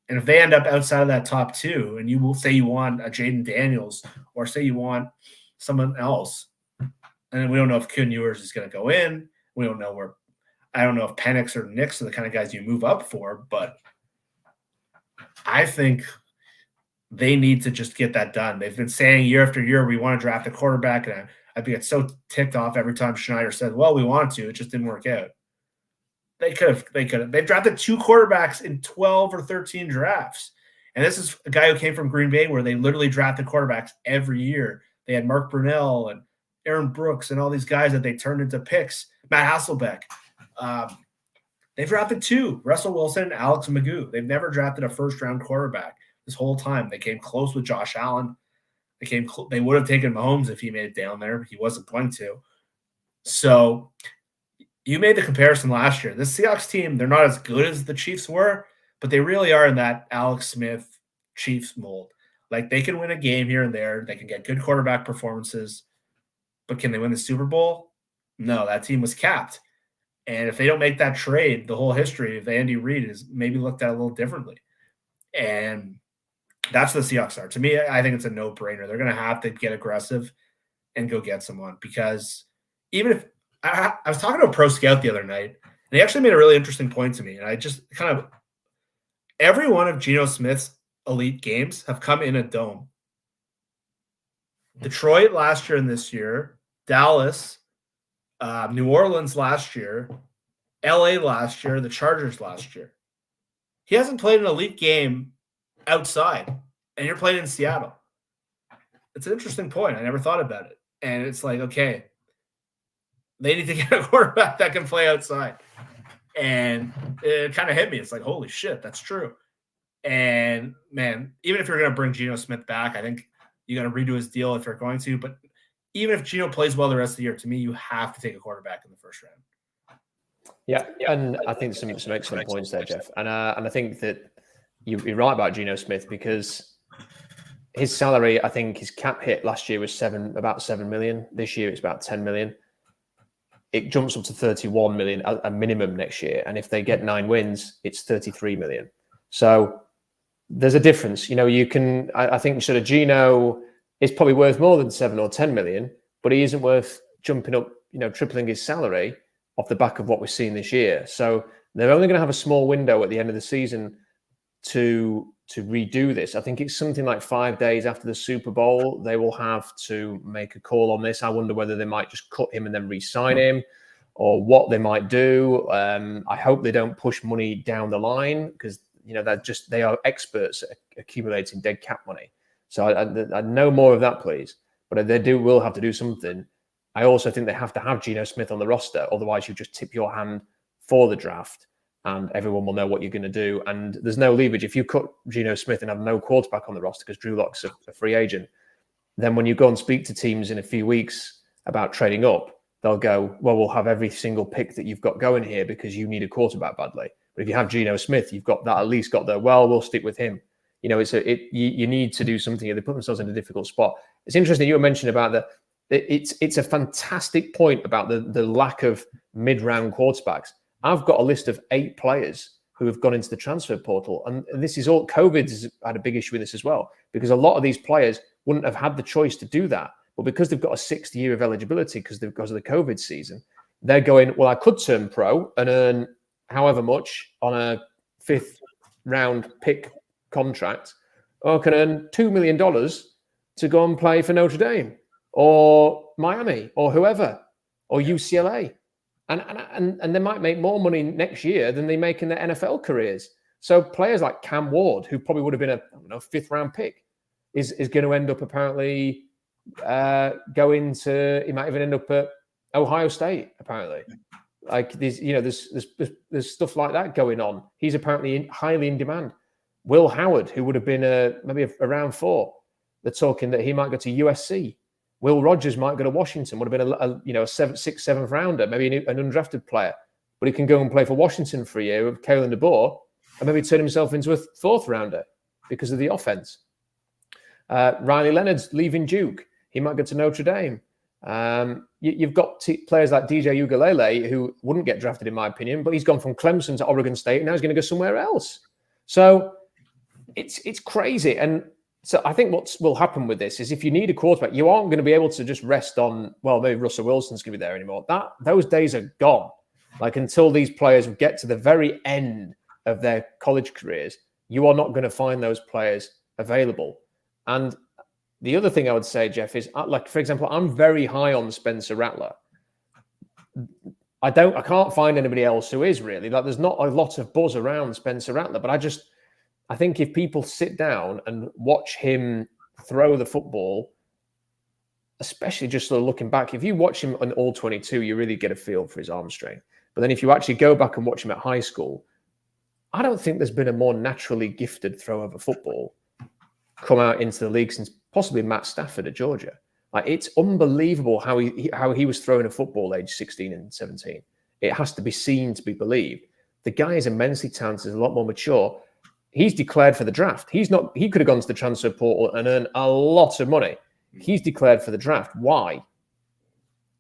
And if they end up outside of that top 2, and you will say you want a Jaden Daniels or say you want someone else, and we don't know if Kuhn Ewers is going to go in. We don't know I don't know if Penix or Nix are the kind of guys you move up for, but I think they need to just get that done. They've been saying year after year, we want to draft a quarterback. And I get so ticked off every time Schneider said, well, we want to, it just didn't work out. They could have. They've drafted 2 quarterbacks in 12 or 13 drafts. And this is a guy who came from Green Bay where they literally drafted quarterbacks every year. They had Mark Brunell and Aaron Brooks and all these guys that they turned into picks. Matt Hasselbeck. They've drafted 2, Russell Wilson and Alex Magoo. They've never drafted a 1st-round quarterback this whole time. They came close with Josh Allen. They would have taken Mahomes if he made it down there, but he wasn't going to. So you made the comparison last year. This Seahawks team, they're not as good as the Chiefs were, but they really are in that Alex Smith Chiefs mold. Like they can win a game here and there. They can get good quarterback performances, but can they win the Super Bowl? No, that team was capped. And if they don't make that trade, the whole history of Andy Reid is maybe looked at a little differently. And that's what the Seahawks are. To me, I think it's a no-brainer. They're going to have to get aggressive and go get someone because even if I was talking to a pro scout the other night, and he actually made a really interesting point to me. And I just kind of every one of Geno Smith's elite games have come in a dome. Detroit last year and this year, Dallas, New Orleans last year, LA last year, the Chargers last year. He hasn't played an elite game outside, and you're playing in Seattle. It's an interesting point. I never thought about it. And it's like, okay, they need to get a quarterback that can play outside. And it kind of hit me. It's like, holy shit, that's true. And man, even if you're going to bring Geno Smith back, I think you got to redo his deal if you're going to. But even if Geno plays well the rest of the year, to me, you have to take a quarterback in the first round. Yeah, and I think some excellent points there, Jeff. And I think that you're right about Geno Smith, because his salary, I think his cap hit last year was about 7 million. This year it's about 10 million. It jumps up to 31 million a minimum next year. And if they get 9 wins, it's 33 million. So there's a difference. I think sort of Geno is probably worth more than 7 or 10 million, but he isn't worth jumping up, tripling his salary off the back of what we're seeing this year. So they're only going to have a small window at the end of the season to redo this. I think it's something like 5 days after the Super Bowl, they will have to make a call on this. I wonder whether they might just cut him and then re-sign him, or what they might do. I hope they don't push money down the line, because they are experts at accumulating dead cap money. So I know more of that, please. But they will have to do something. I also think they have to have Geno Smith on the roster. Otherwise, you just tip your hand for the draft, and everyone will know what you're going to do. And there's no leverage. If you cut Geno Smith and have no quarterback on the roster because Drew Lock's a free agent, then when you go and speak to teams in a few weeks about trading up, they'll go, well, we'll have every single pick that you've got going here because you need a quarterback badly. But if you have Geno Smith, you've got that at least got there. Well, we'll stick with him. You need to do something. They put themselves in a difficult spot. It's interesting you were mentioning about it's a fantastic point about the lack of mid-round quarterbacks. I've got a list of 8 players who have gone into the transfer portal. And this is all, COVID's had a big issue with this as well, because a lot of these players wouldn't have had the choice to do that. But because they've got a 6th year of eligibility because of the COVID season, they're going, well, I could turn pro and earn however much on a 5th round pick contract, or I can earn $2 million to go and play for Notre Dame or Miami or whoever, or UCLA. And they might make more money next year than they make in their NFL careers. So players like Cam Ward, who probably would have been a 5th round pick, is going to end up apparently he might even end up at Ohio State, apparently. Like there's stuff like that going on. He's apparently highly in demand. Will Howard, who would have been maybe a round 4, they're talking that he might go to USC. Will Rogers might go to Washington, would have been a 6th, 7th rounder, maybe an undrafted player. But he can go and play for Washington for a year with Kalen DeBoer and maybe turn himself into a 4th rounder because of the offense. Riley Leonard's leaving Duke. He might go to Notre Dame. You've got players like DJ Uiagalelei, who wouldn't get drafted, in my opinion, but he's gone from Clemson to Oregon State, and now he's going to go somewhere else. So it's crazy. And so I think what will happen with this is, if you need a quarterback, you aren't going to be able to just rest on, well, maybe Russell Wilson's going to be there anymore. Those days are gone. Like, until these players get to the very end of their college careers, you are not going to find those players available. And the other thing I would say, Jeff, is, like, for example, I'm very high on Spencer Rattler. I can't find anybody else who is really. Like, there's not a lot of buzz around Spencer Rattler, but I think if people sit down and watch him throw the football, especially just sort of looking back, if you watch him on all 22, you really get a feel for his arm strength. But then if you actually go back and watch him at high school, I don't think there's been a more naturally gifted thrower of a football come out into the league since possibly Matt Stafford at Georgia. Like, it's unbelievable how he was throwing a football age 16 and 17. It has to be seen to be believed. The guy is immensely talented, is a lot more mature. He's declared for the draft. He could have gone to the transfer portal and earned a lot of money. He's declared for the draft. Why?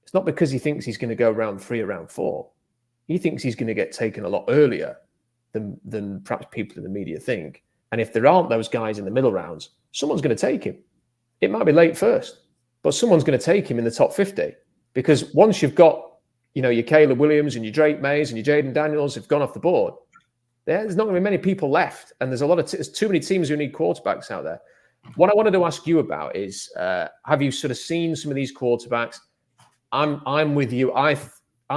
It's not because he thinks he's going to go round 3 or round 4. He thinks he's going to get taken a lot earlier than perhaps people in the media think. And if there aren't those guys in the middle rounds, someone's going to take him. It might be late first, but someone's going to take him in the top 50. Because once you've got, your Caleb Williams and your Drake Mays and your Jaden Daniels have gone off the board, there's not going to be many people left. And there's too many teams who need quarterbacks out there. What I wanted to ask you about is, have you sort of seen some of these quarterbacks? I'm with you. I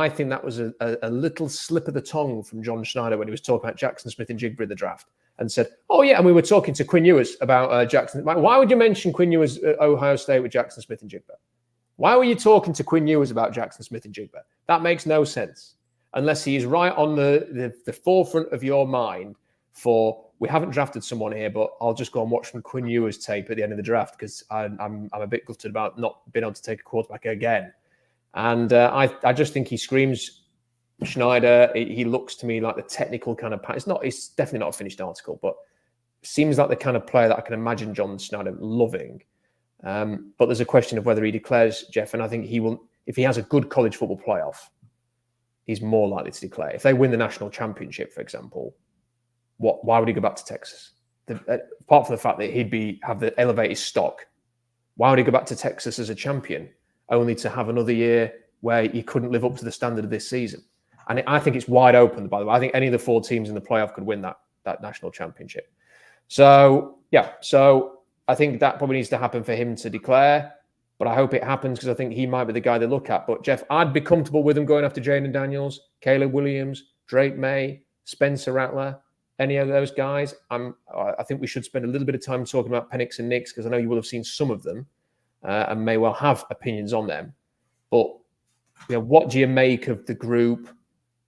think that was a little slip of the tongue from John Schneider when he was talking about Jackson Smith and Jigba in the draft, and said, oh yeah, and we were talking to Quinn Ewers about Jackson. Why would you mention Quinn Ewers at Ohio State with Jackson Smith and Jigba? Why were you talking to Quinn Ewers about Jackson Smith and Jigba? That makes no sense. Unless he is right on the forefront of your mind we haven't drafted someone here, but I'll just go and watch some Quinn Ewers tape at the end of the draft because I'm a bit gutted about not being able to take a quarterback again. And I just think he screams Schneider. He looks to me like the technical kind of. It's definitely not a finished article, but seems like the kind of player that I can imagine John Schneider loving. But there's a question of whether he declares, Jeff, and I think he will. If he has a good college football playoff, he's more likely to declare. If they win the national championship, for example, why would he go back to Texas? Apart from the fact that he'd have the elevated stock, why would he go back to Texas as a champion, only to have another year where he couldn't live up to the standard of this season? And I think it's wide open, by the way. I think any of the 4 teams in the playoff could win that national championship. So, yeah. So I think that probably needs to happen for him to declare. But I hope it happens because I think he might be the guy they look at. But, Jeff, I'd be comfortable with him going after Jaden Daniels, Caleb Williams, Drake May, Spencer Rattler, any of those guys. I think we should spend a little bit of time talking about Penix and Nix because I know you will have seen some of them and may well have opinions on them. But, what do you make of the group?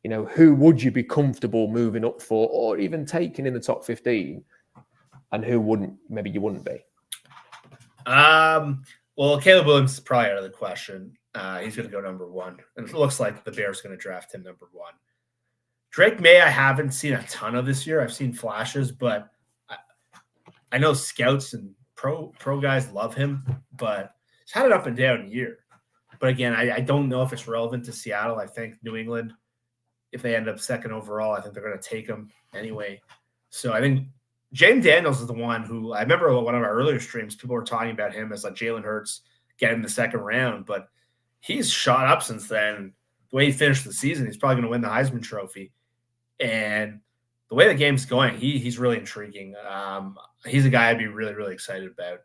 Who would you be comfortable moving up for or even taking in the top 15? And who wouldn't? Maybe you wouldn't be. Well, Caleb Williams is probably out of the question. He's going to go number 1. And it looks like the Bears are going to draft him number 1. Drake May, I haven't seen a ton of this year. I've seen flashes, but I know scouts and pro guys love him, but he's had an up and down year. But again, I don't know if it's relevant to Seattle. I think New England, if they end up second overall, I think they're going to take him anyway. So I think Jaden Daniels is the one who I remember one of our earlier streams, people were talking about him as like Jalen Hurts getting the second round, but he's shot up since then. The way he finished the season, he's probably going to win the Heisman Trophy. And the way the game's going, he's really intriguing. He's a guy I'd be really, really excited about.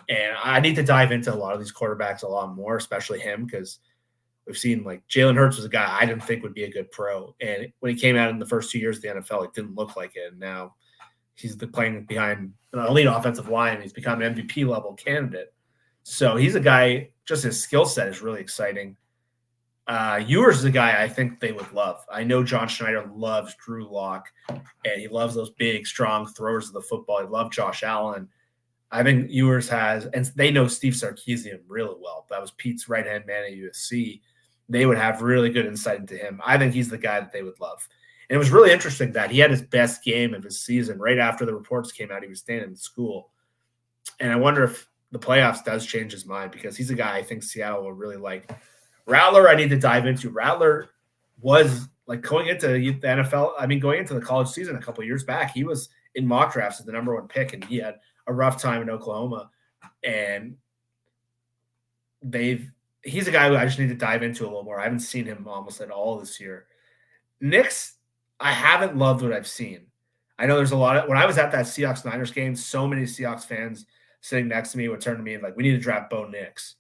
And I need to dive into a lot of these quarterbacks a lot more, especially him, because we've seen like Jalen Hurts was a guy I didn't think would be a good pro. And when he came out in the first 2 years of the NFL, it didn't look like it. And now he's playing behind an elite offensive line. He's become an MVP level candidate. So he's a guy, just his skill set is really exciting. Ewers is a guy I think they would love. I know John Schneider loves Drew Lock, and he loves those big, strong throwers of the football. He loves Josh Allen. I think Ewers has, and they know Steve Sarkisian really well. That was Pete's right-hand man at USC. They would have really good insight into him. I think he's the guy that they would love. And it was really interesting that he had his best game of his season right after the reports came out. He was staying in school. And I wonder if the playoffs does change his mind because he's a guy I think Seattle will really like. Rattler, I need to dive into. Rattler was like going into the NFL. I mean, going into the college season a couple of years back, he was in mock drafts as the number 1 pick, and he had a rough time in Oklahoma. And he's a guy who I just need to dive into a little more. I haven't seen him almost at all this year. Nix, I haven't loved what I've seen. I know there's a lot of, when I was at that Seahawks-Niners game, so many Seahawks fans sitting next to me would turn to me and like, we need to draft Bo Nix.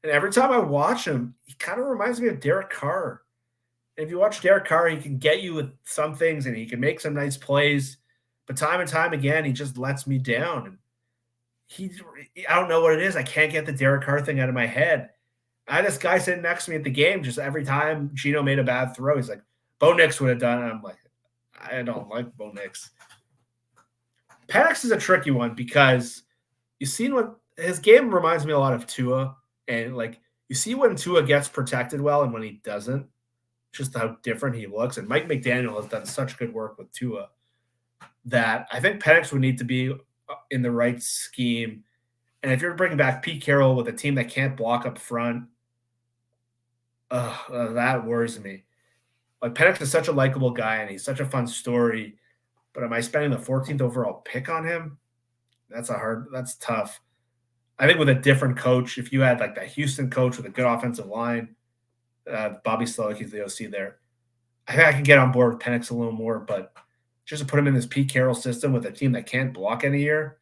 And every time I watch him, he kind of reminds me of Derek Carr. And if you watch Derek Carr, he can get you with some things and he can make some nice plays. But time and time again, he just lets me down. And I don't know what it is. I can't get the Derek Carr thing out of my head. I had this guy sitting next to me at the game, just every time Gino made a bad throw, he's like, Bo Nix would have done it. And I'm like, I don't like Bo Nix. Penix is a tricky one because you've seen what his game reminds me a lot of Tua. And like you see when Tua gets protected well and when he doesn't, just how different he looks. And Mike McDaniel has done such good work with Tua that I think Penix would need to be in the right scheme. And if you're bringing back Pete Carroll with a team that can't block up front, that worries me. Like Penix is such a likable guy and he's such a fun story. But am I spending the 14th overall pick on him? That's tough. I think with a different coach, if you had like that Houston coach with a good offensive line, Bobby Slowick, he's the OC there, I think I can get on board with Penix a little more, but just to put him in this Pete Carroll system with a team that can't block any year,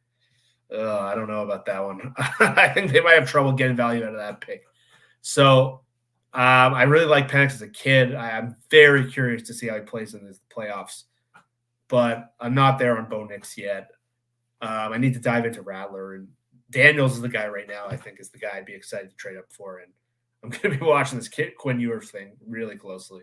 I don't know about that one. I think they might have trouble getting value out of that pick. So I really like Penix as a kid. I'm very curious to see how he plays in the playoffs, but I'm not there on Bo Nix yet. I need to dive into Rattler, and Daniels is the guy right now I think is the guy I'd be excited to trade up for, and I'm going to be watching this Quinn Ewers thing really closely.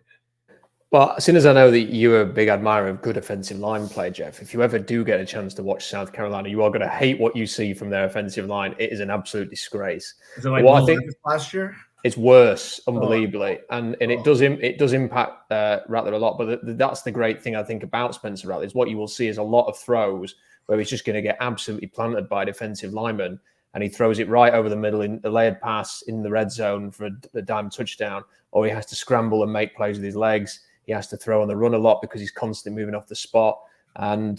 Well, as soon as I know that you're a big admirer of good offensive line play, Jeff, if you ever do get a chance to watch South Carolina, you are going to hate what you see from their offensive line. It is an absolute disgrace. Is it like what I think last year? It's worse, unbelievably, and it does impact Rattler a lot. But that's the great thing I think about Spencer Rattler is what you will see is a lot of throws where he's just going to get absolutely planted by a defensive lineman, and he throws it right over the middle in a layered pass in the red zone for a dime touchdown, or he has to scramble and make plays with his legs. He has to throw on the run a lot because he's constantly moving off the spot. And,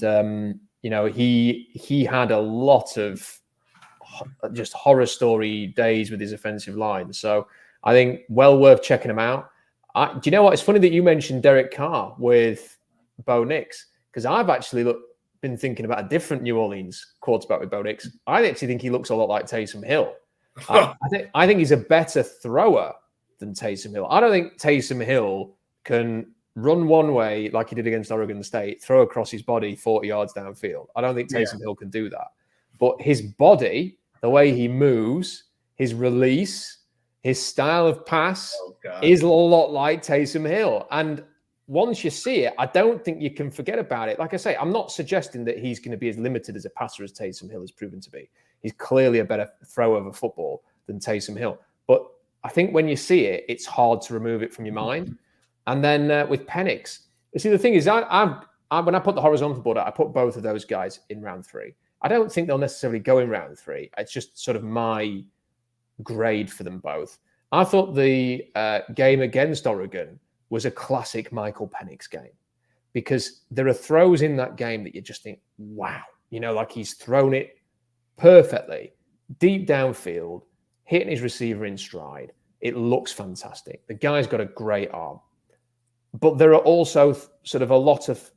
he had a lot of just horror story days with his offensive line. So I think well worth checking him out. Do you know what? It's funny that you mentioned Derek Carr with Bo Nix, because I've actually been thinking about a different New Orleans quarterback with Bo Nix. I actually think he looks a lot like Taysom Hill. I think he's a better thrower than Taysom Hill. I don't think Taysom Hill can run one way like he did against Oregon State, throw across his body 40 yards downfield. I don't think Taysom Hill can do that. But his body, the way he moves, his release, his style of pass is a lot like Taysom Hill. And once you see it, I don't think you can forget about it. Like I say, I'm not suggesting that he's going to be as limited as a passer as Taysom Hill has proven to be. He's clearly a better thrower of a football than Taysom Hill. But I think when you see it, it's hard to remove it from your mind. And then with Penix, you see, the thing is, when I put the horizontal board out, I put both of those guys in round 3. I don't think they'll necessarily go in round 3. It's just sort of my grade for them both. I thought the game against Oregon was a classic Michael Penix game, because there are throws in that game that you just think, wow, like he's thrown it perfectly, deep downfield, hitting his receiver in stride. It looks fantastic. The guy's got a great arm. But there are also sort of a lot of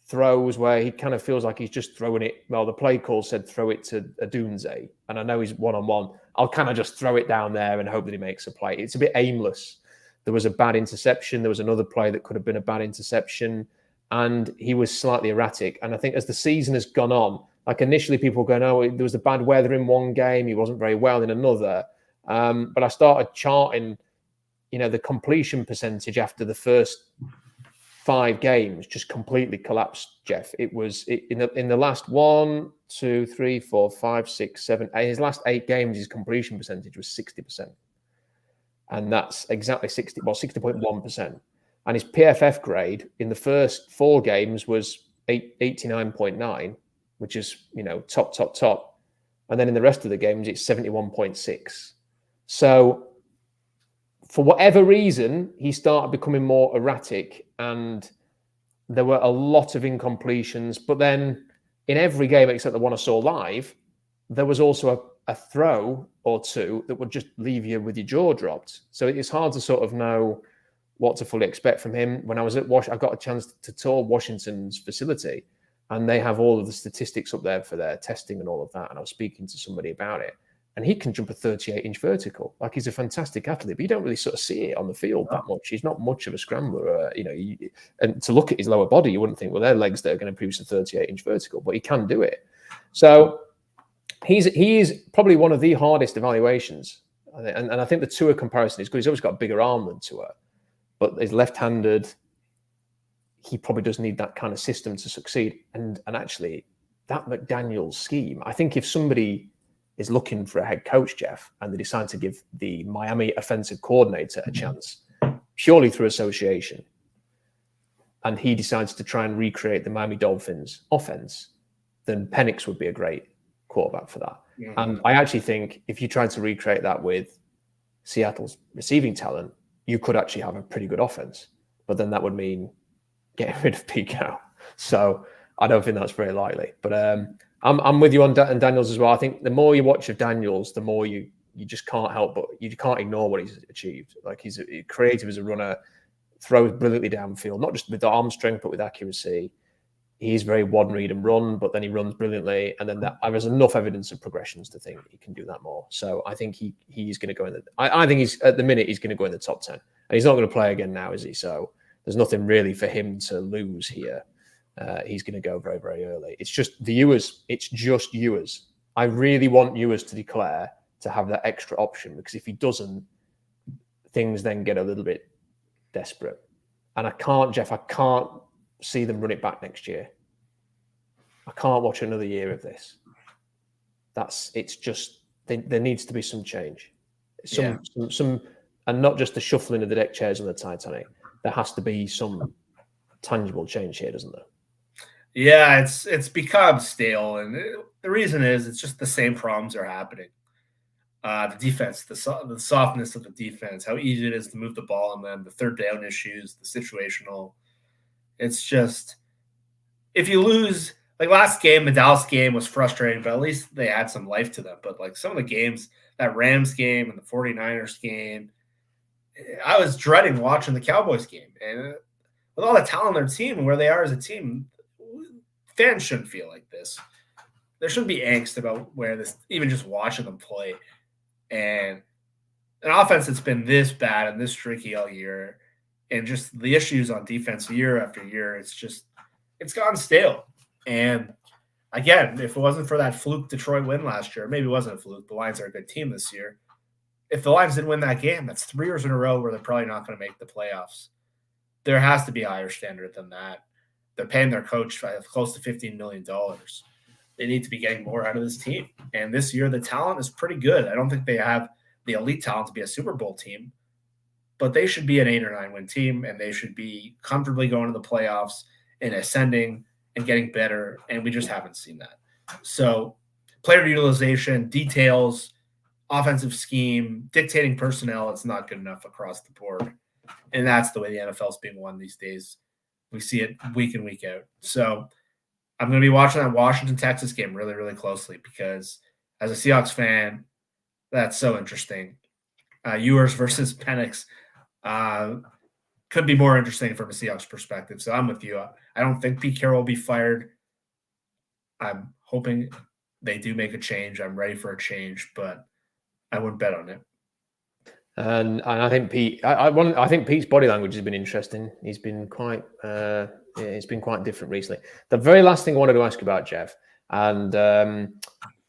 throws where he kind of feels like he's just throwing it. Well, the play call said throw it to Adunze, and I know he's one-on-one. I'll kind of just throw it down there and hope that he makes a play. It's a bit aimless. There was a bad interception. There was another play that could have been a bad interception, and he was slightly erratic. And I think as the season has gone on, like initially people were going, oh, there was the bad weather in one game. He wasn't very well in another. But I started charting the completion percentage after the first 5 games just completely collapsed, Jeff. It was in the last 1, 2, 3, 4, 5, 6, 7, 8. His last 8 games, his completion percentage was 60%. And that's exactly 60.1%. And his PFF grade in the first 4 games was 89.9, which is, top. And then in the rest of the games, it's 71.6. So for whatever reason, he started becoming more erratic, and there were a lot of incompletions. But then in every game except the one I saw live, there was also a throw or two that would just leave you with your jaw dropped. So it's hard to sort of know what to fully expect from him. When I was at I got a chance to tour Washington's facility, and they have all of the statistics up there for their testing and all of that. And I was speaking to somebody about it. And he can jump a 38-inch vertical. Like, he's a fantastic athlete, but you don't really sort of see it on the field that much. He's not much of a scrambler. And to look at his lower body, you wouldn't think, well, they're legs that are going to produce a 38-inch vertical, but he can do it. So he is probably one of the hardest evaluations. And I think the Tua comparison is good. He's always got a bigger arm than Tua, but he's left-handed. He probably does need that kind of system to succeed. And actually, that McDaniels scheme, I think if somebody is looking for a head coach, Jeff, and they decide to give the Miami offensive coordinator a chance purely through association, and he decides to try and recreate the Miami Dolphins offense, then Penix would be a great quarterback for that. Mm-hmm. And I actually think if you tried to recreate that with Seattle's receiving talent, you could actually have a pretty good offense. But then that would mean getting rid of Pete Carroll. So I don't think that's very likely. But I'm with you on Daniels as well. I think the more you watch of Daniels, the more you just can't help but you can't ignore what he's achieved. Like, he's creative as a runner, throws brilliantly downfield, not just with arm strength but with accuracy. He's very one read and run, but then he runs brilliantly. And then there's enough evidence of progressions to think he can do that more. So I think he's going to go in the. I think he's at the minute he's going to go in the top 10, and he's not going to play again now, is he? So there's nothing really for him to lose here. He's going to go very, very early. It's just the Ewers. It's just Ewers. I really want Ewers to declare to have that extra option, because if he doesn't, things then get a little bit desperate. And I can't see them run it back next year. I can't watch another year of this. It's just, there needs to be some change. Some, and not just the shuffling of the deck chairs on the Titanic. There has to be some tangible change here, doesn't there? Yeah, it's become stale, and the reason is it's just the same problems are happening. The defense, the softness of the defense, how easy it is to move the ball on them, the third down issues, the situational. It's just, if you lose, like last game, the Dallas game was frustrating, but at least they had some life to them. But like some of the games, that Rams game and the 49ers game, I was dreading watching the Cowboys game. And with all the talent on their team and where they are as a team, fans shouldn't feel like this. There shouldn't be angst about where this, even just watching them play. And an offense that's been this bad and this streaky all year, and just the issues on defense year after year, it's gone stale. And again, if it wasn't for that fluke Detroit win last year, maybe it wasn't a fluke. The Lions are a good team this year. If the Lions didn't win that game, that's 3 years in a row where they're probably not going to make the playoffs. There has to be a higher standard than that. They're paying their coach close to $15 million. They need to be getting more out of this team. And this year, the talent is pretty good. I don't think they have the elite talent to be a Super Bowl team, but they should be an 8 or 9 win team, and they should be comfortably going to the playoffs and ascending and getting better. And we just haven't seen that. So player utilization, details, offensive scheme, dictating personnel, it's not good enough across the board. And that's the way the NFL is being won these days. We see it week in, week out. So I'm going to be watching that Washington-Texas game really, really closely because as a Seahawks fan, that's so interesting. Ewers versus Penix could be more interesting from a Seahawks perspective. So I'm with you. I don't think Pete Carroll will be fired. I'm hoping they do make a change. I'm ready for a change, but I wouldn't bet on it. And I think I think Pete's body language has been interesting. He's been quite different recently. The very last thing I wanted to ask about, Jeff, and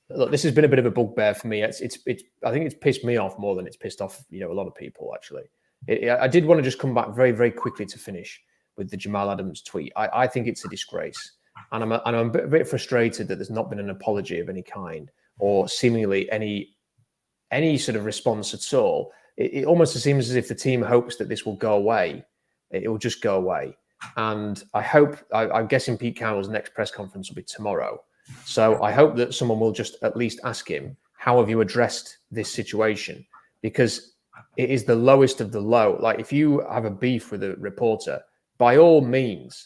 look, this has been a bit of a bugbear for me. I think it's pissed me off more than it's pissed off a lot of people actually. I did want to just come back very, very quickly to finish with the Jamal Adams tweet. I think it's a disgrace, and I'm a bit frustrated that there's not been an apology of any kind or seemingly any sort of response at all. It almost seems as if the team hopes that this will go away. It will just go away. And I'm guessing Pete Carroll's next press conference will be tomorrow. So I hope that someone will just at least ask him, how have you addressed this situation? Because it is the lowest of the low. Like if you have a beef with a reporter, by all means,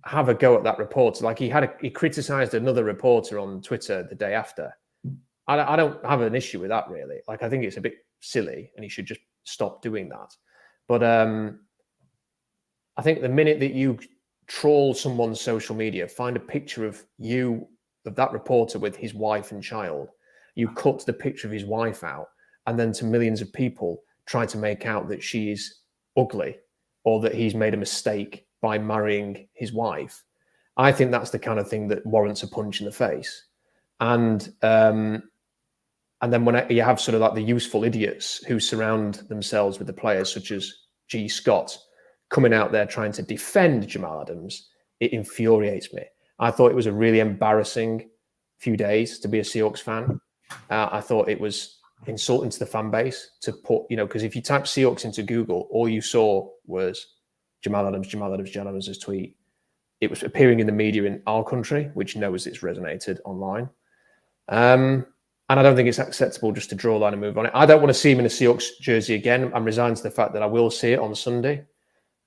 have a go at that reporter. Like he criticized another reporter on Twitter the day after. I don't have an issue with that really. Like I think it's a bit silly and he should just stop doing that. But I think the minute that you troll someone's social media, find a picture of that reporter with his wife and child, you cut the picture of his wife out, and then to millions of people try to make out that she is ugly or that he's made a mistake by marrying his wife. I think that's the kind of thing that warrants a punch in the face. And then when you have sort of like the useful idiots who surround themselves with the players, such as G. Scott, coming out there trying to defend Jamal Adams, it infuriates me. I thought it was a really embarrassing few days to be a Seahawks fan. I thought it was insulting to the fan base to put, because if you type Seahawks into Google, all you saw was Jamal Adams' tweet. It was appearing in the media in our country, which knows it's resonated online. And I don't think it's acceptable just to draw a line and move on it. I don't want to see him in a Seahawks jersey again. I'm resigned to the fact that I will see it on Sunday.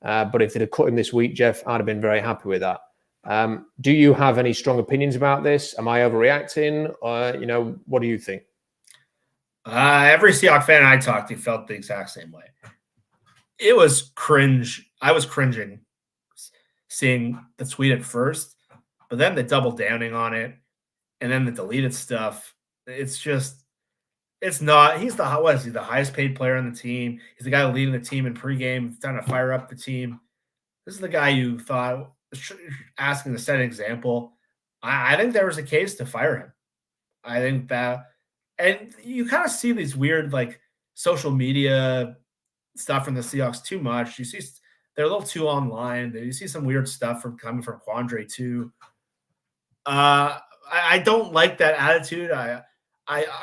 But if they'd have cut him this week, Jeff, I'd have been very happy with that. Do you have any strong opinions about this? Am I overreacting? What do you think? Every Seahawks fan I talked to felt the exact same way. It was cringe. I was cringing seeing the tweet at first, but then the double downing on it and then the deleted stuff. It's not. He's the highest paid player on the team. He's the guy leading the team in pregame, trying to fire up the team. This is the guy you thought asking to set an example. I think there was a case to fire him. I think that, and you kind of see these weird like social media stuff from the Seahawks too much. You see They're a little too online. You see some weird stuff coming from Quandre too. I don't like that attitude. A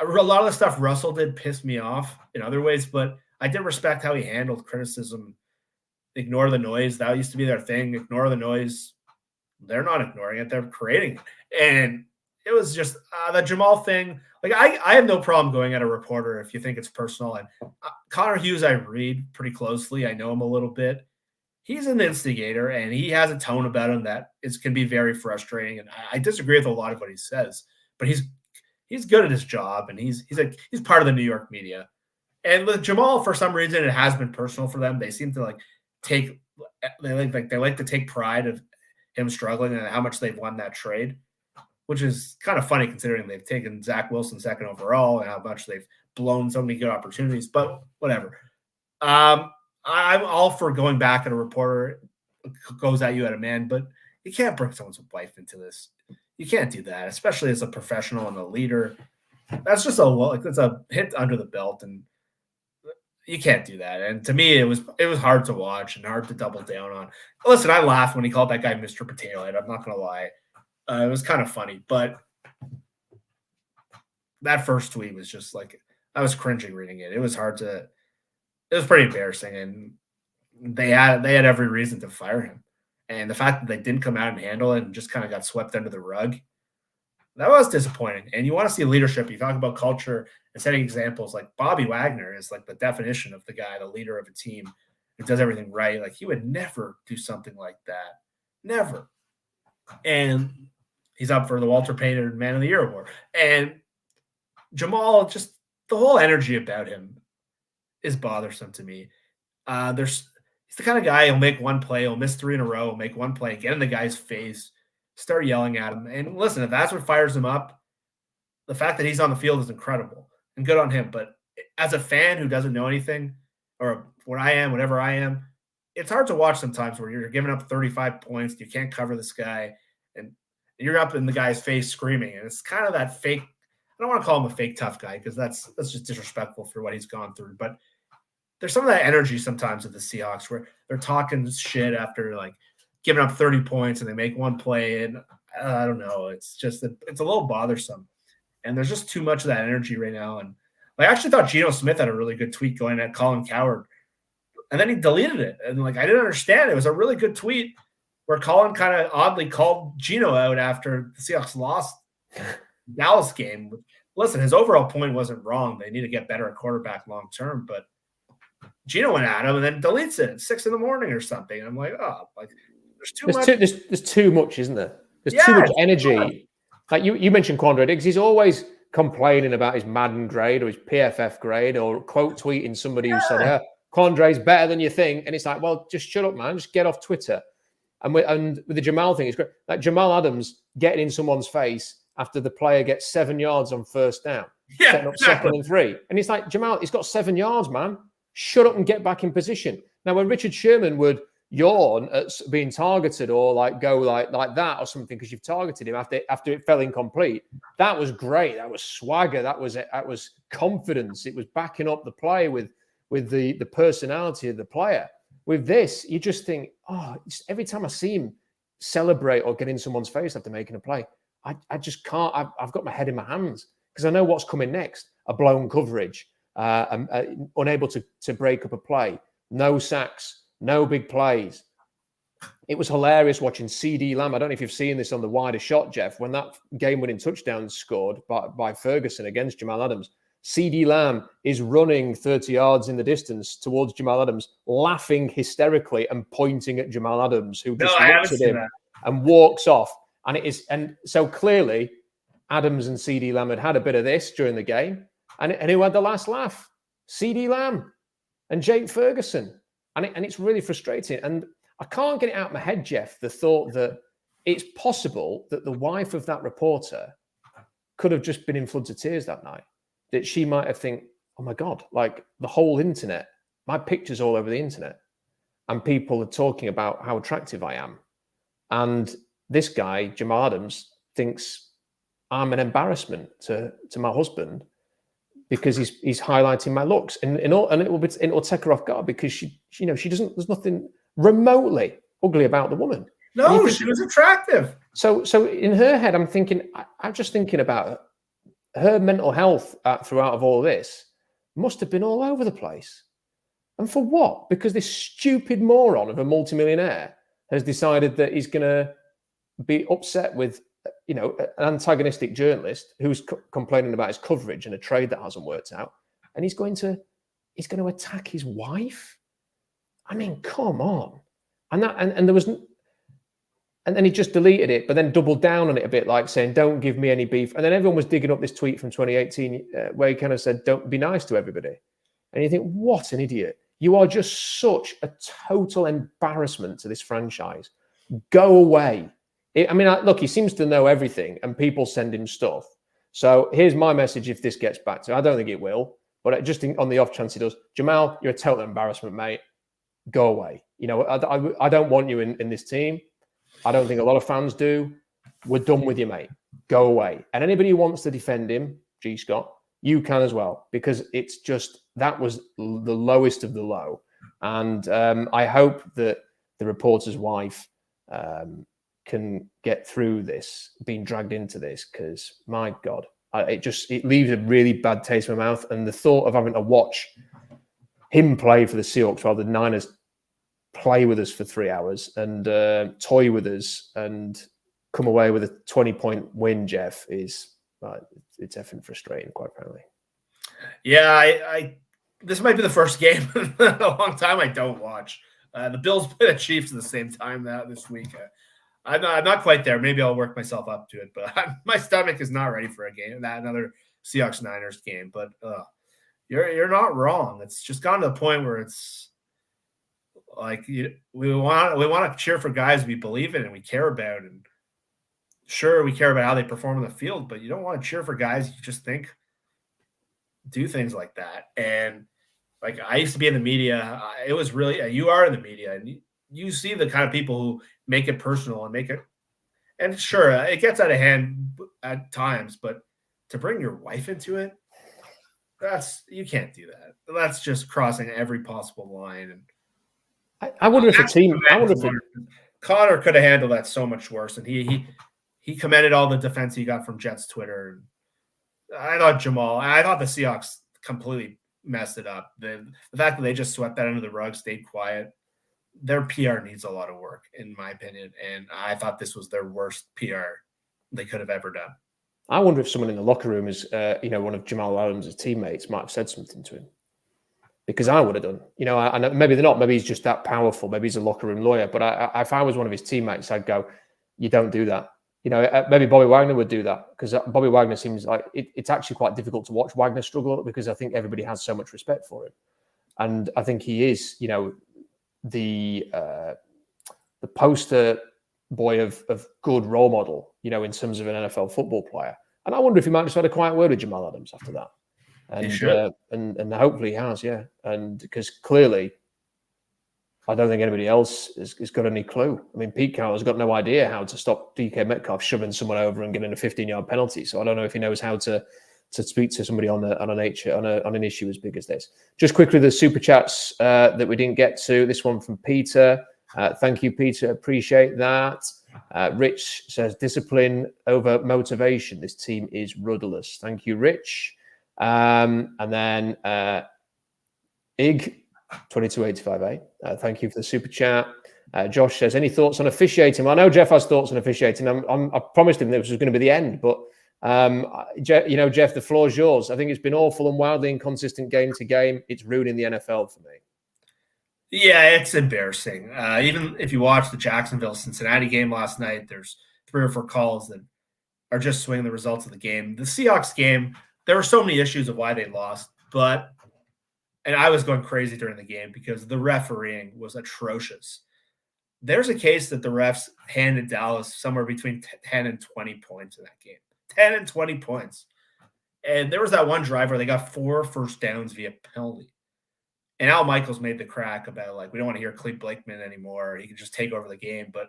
lot of the stuff Russell did pissed me off in other ways, but I did respect how he handled criticism. Ignore the noise. That used to be their thing. Ignore the noise. They're not ignoring it. They're creating it. And it was just the Jamal thing. Like, I have no problem going at a reporter if you think it's personal. And Connor Hughes, I read pretty closely. I know him a little bit. He's an instigator, and he has a tone about him that can be very frustrating. And I disagree with a lot of what he says, but he's good at his job, and he's part of the New York media. And with Jamal, for some reason, it has been personal for them. They seem to they like to take pride of him struggling and how much they've won that trade, which is kind of funny considering they've taken Zach Wilson second overall and how much they've blown so many good opportunities. But whatever. I'm all for going back at a reporter goes at you at a man, but you can't bring someone's wife into this. You can't do that, especially as a professional and a leader. That's just it's a hit under the belt, and you can't do that. And to me, it was hard to watch and hard to double down on. Listen, I laughed when he called that guy Mr. Potato Head. I'm not going to lie. It was kind of funny, but that first tweet was just like, I was cringing reading it. It was pretty embarrassing, and they had every reason to fire him. And the fact that they didn't come out and handle it and just kind of got swept under the rug, that was disappointing. And you want to see leadership. You talk about culture and setting examples. Like Bobby Wagner is like the definition of the guy, the leader of a team who does everything right. Like, he would never do something like that. Never. And he's up for the Walter Payton Man of the Year award. And Jamal, just the whole energy about him is bothersome to me. He's the kind of guy who'll make one play, he'll miss 3 in a row, make one play, get in the guy's face, start yelling at him. And listen, if that's what fires him up, the fact that he's on the field is incredible and good on him. But as a fan who doesn't know anything, or whatever I am, it's hard to watch sometimes where you're giving up 35 points, you can't cover this guy, and you're up in the guy's face screaming. And it's kind of that fake. I don't want to call him a fake tough guy because that's just disrespectful for what he's gone through. But there's some of that energy sometimes with the Seahawks where they're talking shit after like giving up 30 points and they make one play. And I don't know. It's just it's a little bothersome. And there's just too much of that energy right now. And I actually thought Geno Smith had a really good tweet going at Colin Cowherd. And then he deleted it. And I didn't understand. It was a really good tweet where Colin kind of oddly called Geno out after the Seahawks lost Dallas game. Listen, his overall point wasn't wrong. They need to get better at quarterback long term, but Geno went at him and then deletes it at 6 a.m. or something. And I'm like, there's too much. There's too much, isn't there? There's too much energy. Like you mentioned Quandre Diggs. He's always complaining about his Madden grade or his PFF grade or quote tweeting somebody who said, Quandre's better than you think. And it's like, well, just shut up, man. Just get off Twitter. And with the Jamal thing, it's great. Like Jamal Adams getting in someone's face after the player gets 7 yards on first down, setting up exactly. 2nd and 3. And it's like, Jamal, he's got 7 yards, man. Shut up and get back in position. Now, when Richard Sherman would yawn at being targeted or like go like that or something because you've targeted him after it fell incomplete, that was great. That was swagger. That was confidence. It was backing up the play with the personality of the player. With this, you just think, every time I see him celebrate or get in someone's face after making a play, I just can't. I've got my head in my hands because I know what's coming next. A blown coverage, unable to break up a play, no sacks, no big plays. It was hilarious watching CD Lamb. I don't know if you've seen this on the wider shot, Jeff, when that game-winning touchdown scored by Ferguson against Jamal Adams. CD Lamb is running 30 yards in the distance towards Jamal Adams, laughing hysterically and pointing at Jamal Adams, who just looks at him and walks off. And so clearly, Adams and CD Lamb had a bit of this during the game. And who had the last laugh? CD Lamb and Jake Ferguson. And it's really frustrating. And I can't get it out of my head, Jeff, the thought that it's possible that the wife of that reporter could have just been in floods of tears that night. That she might have think, oh my God, like the whole internet, my picture's all over the internet. And people are talking about how attractive I am. And this guy, Jamal Adams, thinks I'm an embarrassment to my husband because he's highlighting my looks, and it will take her off guard because she doesn't. There's nothing remotely ugly about the woman. No, she was attractive. So in her head, I'm just thinking about her mental health throughout of all this must have been all over the place. And for what? Because this stupid moron of a multimillionaire has decided that he's going to be upset with, an antagonistic journalist who's complaining about his coverage and a trade that hasn't worked out, and he's going to attack his wife. I mean, come on. And there was, and then he just deleted it, but then doubled down on it a bit, like saying, "Don't give me any beef." And then everyone was digging up this tweet from 2018 where he kind of said, "Don't be nice to everybody." And you think, what an idiot! You are just such a total embarrassment to this franchise. Go away. Look, he seems to know everything, and people send him stuff. So here's my message: if this gets back to, I don't think it will, but just on the off chance it does, Jamal, you're a total embarrassment, mate. Go away. I don't want you in this team. I don't think a lot of fans do. We're done with you, mate. Go away. And anybody who wants to defend him, G. Scott, you can as well, because it's just, that was the lowest of the low. And I hope that the reporter's wife can get through this, being dragged into this, because my God, it leaves a really bad taste in my mouth. And the thought of having to watch him play for the Seahawks while the Niners play with us for 3 hours and toy with us and come away with a 20-point win, Jeff, is it's effing frustrating, quite frankly. Yeah, I this might be the first game in a long time I don't watch. The Bills play the Chiefs at the same time this week. I'm not quite there. Maybe I'll work myself up to it, but my stomach is not ready for a game. Another Seahawks Niners game. But you're not wrong. It's just gotten to the point where it's like we want to cheer for guys we believe in and we care about, and sure, we care about how they perform on the field, but you don't want to cheer for guys you just think do things like that. And like, I used to be in the media. It was really, you are in the media, and you see the kind of people who make it personal and make it, and sure, it gets out of hand at times, but to bring your wife into it, you can't do that. That's just crossing every possible line. And I wonder if a team. Connor could have handled that so much worse, and he commended all the defense he got from Jets Twitter. I thought the Seahawks completely messed it up. The fact that they just swept that under the rug, stayed quiet, their PR needs a lot of work, in my opinion. And I thought this was their worst PR they could have ever done. I wonder if someone in the locker room is, one of Jamal Adams' teammates might have said something to him. Because I would have done, I know maybe they're not. Maybe he's just that powerful. Maybe he's a locker room lawyer. But if I was one of his teammates, I'd go, "You don't do that." Maybe Bobby Wagner would do that, because Bobby Wagner seems like it's actually quite difficult to watch Wagner struggle, because I think everybody has so much respect for him, and I think he is, the poster boy of good role model, in terms of an NFL football player. And I wonder if he might just had a quiet word with Jamal Adams after that. And hopefully he has, yeah. And because clearly, I don't think anybody else has got any clue. I mean, Pete Carroll has got no idea how to stop DK Metcalf shoving someone over and getting a 15-yard penalty. So I don't know if he knows how to speak to somebody on an issue as big as this. Just quickly, the super chats that we didn't get to. This one from Peter. Thank you, Peter. Appreciate that. Rich says, "Discipline over motivation. This team is rudderless." Thank you, Rich. And then Ig 2285A. Thank you for the super chat. Josh says, "Any thoughts on officiating?" Well, I know Jeff has thoughts on officiating. I promised him this was going to be the end, but Jeff, the floor is yours. I think it's been awful and wildly inconsistent game to game. It's ruining the NFL for me. Yeah, it's embarrassing. Even if you watch the Jacksonville-Cincinnati game last night, there's 3 or 4 calls that are just swinging the results of the game. The Seahawks game, there were so many issues of why they lost, and I was going crazy during the game because the refereeing was atrocious. There's a case that the refs handed Dallas somewhere between 10 and 20 points in that game. 10 and 20 points. And there was that one drive where they got 4 first downs via penalty. And Al Michaels made the crack about, we don't want to hear Cleve Blakeman anymore. He can just take over the game. But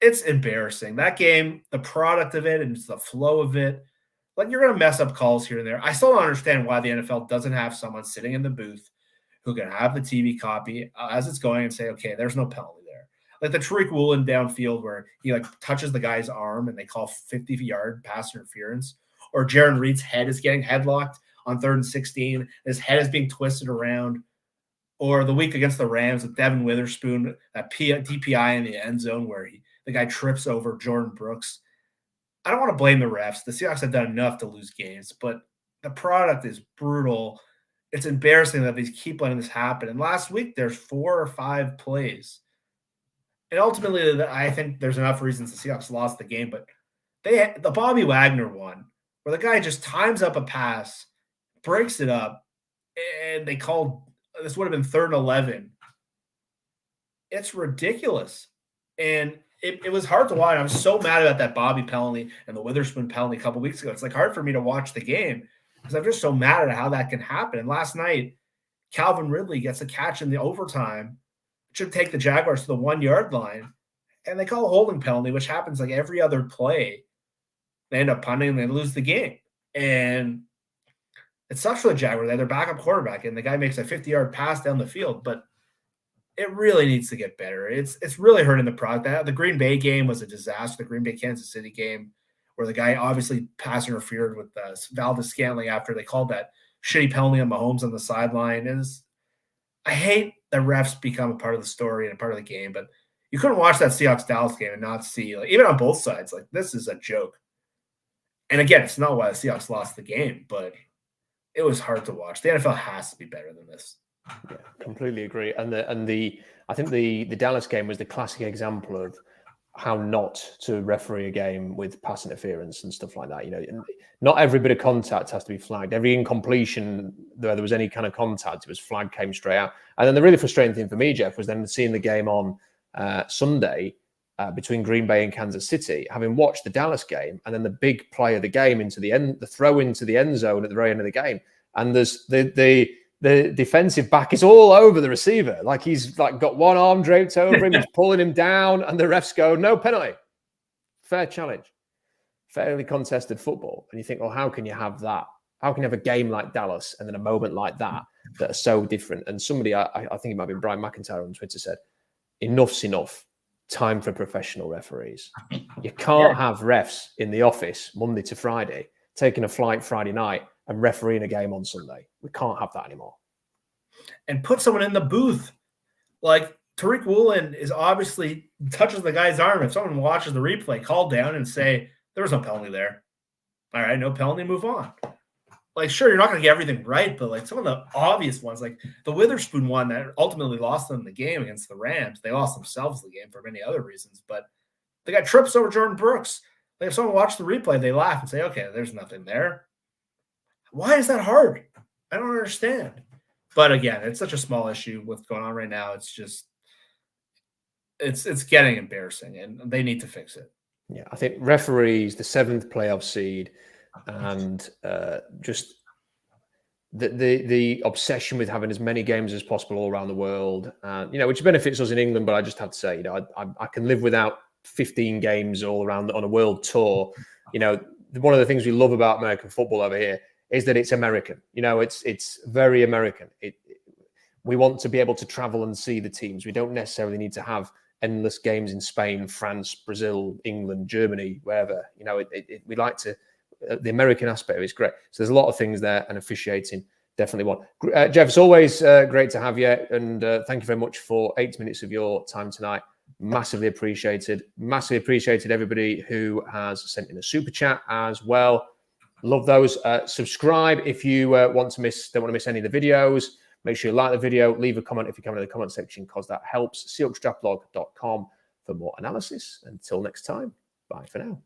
it's embarrassing. That game, the product of it and the flow of it, you're going to mess up calls here and there. I still don't understand why the NFL doesn't have someone sitting in the booth who can have the TV copy as it's going and say, okay, there's no penalty there. Like the Tariq Woolen downfield where he like touches the guy's arm and they call 50-yard pass interference, or Jaron Reed's head is getting headlocked on 3rd and 16. His head is being twisted around. Or the week against the Rams with Devin Witherspoon, that DPI in the end zone where the guy trips over Jordan Brooks. I don't want to blame the refs. The Seahawks have done enough to lose games, but the product is brutal. It's embarrassing that they keep letting this happen. And last week, there's 4 or 5 plays. And ultimately, I think there's enough reasons the Seahawks lost the game, but the Bobby Wagner one, where the guy just times up a pass, breaks it up, and they called – this would have been 3rd and 11. It's ridiculous. And it was hard to watch. I was so mad about that Bobby penalty and the Witherspoon penalty a couple weeks ago. It's like hard for me to watch the game because I'm just so mad at how that can happen. And last night, Calvin Ridley gets a catch in the overtime. It should take the Jaguars to the 1-yard line. And they call a holding penalty, which happens like every other play. They end up punting and they lose the game. And it sucks for the Jaguars. They have their backup quarterback, and the guy makes a 50-yard pass down the field. But it really needs to get better. It's really hurting the product. The Green Bay game was a disaster. The Green Bay-Kansas City game, where the guy obviously pass interfered with Valdez-Scantling after they called that shitty penalty on Mahomes on the sideline. I hate that refs become a part of the story and a part of the game, but you couldn't watch that Seahawks-Dallas game and not see, like, even on both sides, like, this is a joke. And again, it's not why the Seahawks lost the game, but it was hard to watch. The NFL has to be better than this. Yeah, completely agree. And I think the Dallas game was the classic example of how not to referee a game with pass interference and stuff like that. You know, not every bit of contact has to be flagged. Every incompletion, where there was any kind of contact, it was flagged, came straight out. And then the really frustrating thing for me, Jeff, was then seeing the game on Sunday between Green Bay and Kansas City, having watched the Dallas game, and then the big play of the game into the end, the throw into the end zone at the very end of the game, and there's the defensive back is all over the receiver, like he's like got one arm draped over him, he's pulling him down, and the refs go, no penalty, fair challenge, fairly contested football. And you think, well, how can you have that? How can you have a game like Dallas and then a moment like that are so different? And somebody, I think it might be Brian McIntyre on Twitter, said, enough's enough. Time for professional referees. You can't have refs in the office Monday to Friday, taking a flight Friday night and refereeing a game on Sunday. We can't have that anymore. And put someone in the booth. Like Tariq Woolen is obviously touches the guy's arm. If someone watches the replay, call down and say, there was no penalty there. All right, no penalty, move on. Like, sure, you're not going to get everything right, but like some of the obvious ones, like the Witherspoon one that ultimately lost them the game against the Rams. They lost themselves the game for many other reasons, but they got trips over Jordan Brooks. Like if someone watched the replay, they laugh and say, okay, there's nothing there. Why is that hard? I don't understand. But again, it's such a small issue with going on right now. It's just, it's getting embarrassing, and they need to fix it. Yeah, I think referees, the 7th playoff seed, and just the obsession with having as many games as possible all around the world, you know, which benefits us in England. But I just have to say, you know, I can live without 15 games all around on a world tour. You know, one of the things we love about American football over here is that it's American. You know, it's very American. We want to be able to travel and see the teams. We don't necessarily need to have endless games in Spain, France, Brazil, England, Germany, wherever. You know, we like to. The American aspect of it is great. So there's a lot of things there, and officiating definitely one. Jeff, it's always great to have you, and thank you very much for 8 minutes of your time tonight. Massively appreciated. Massively appreciated everybody who has sent in a super chat as well. Love those. Subscribe if you don't want to miss any of the videos. Make sure you like the video. Leave a comment if you come in the comment section, because that helps. SeahawksDraftBlog.com for more analysis. Until next time, bye for now.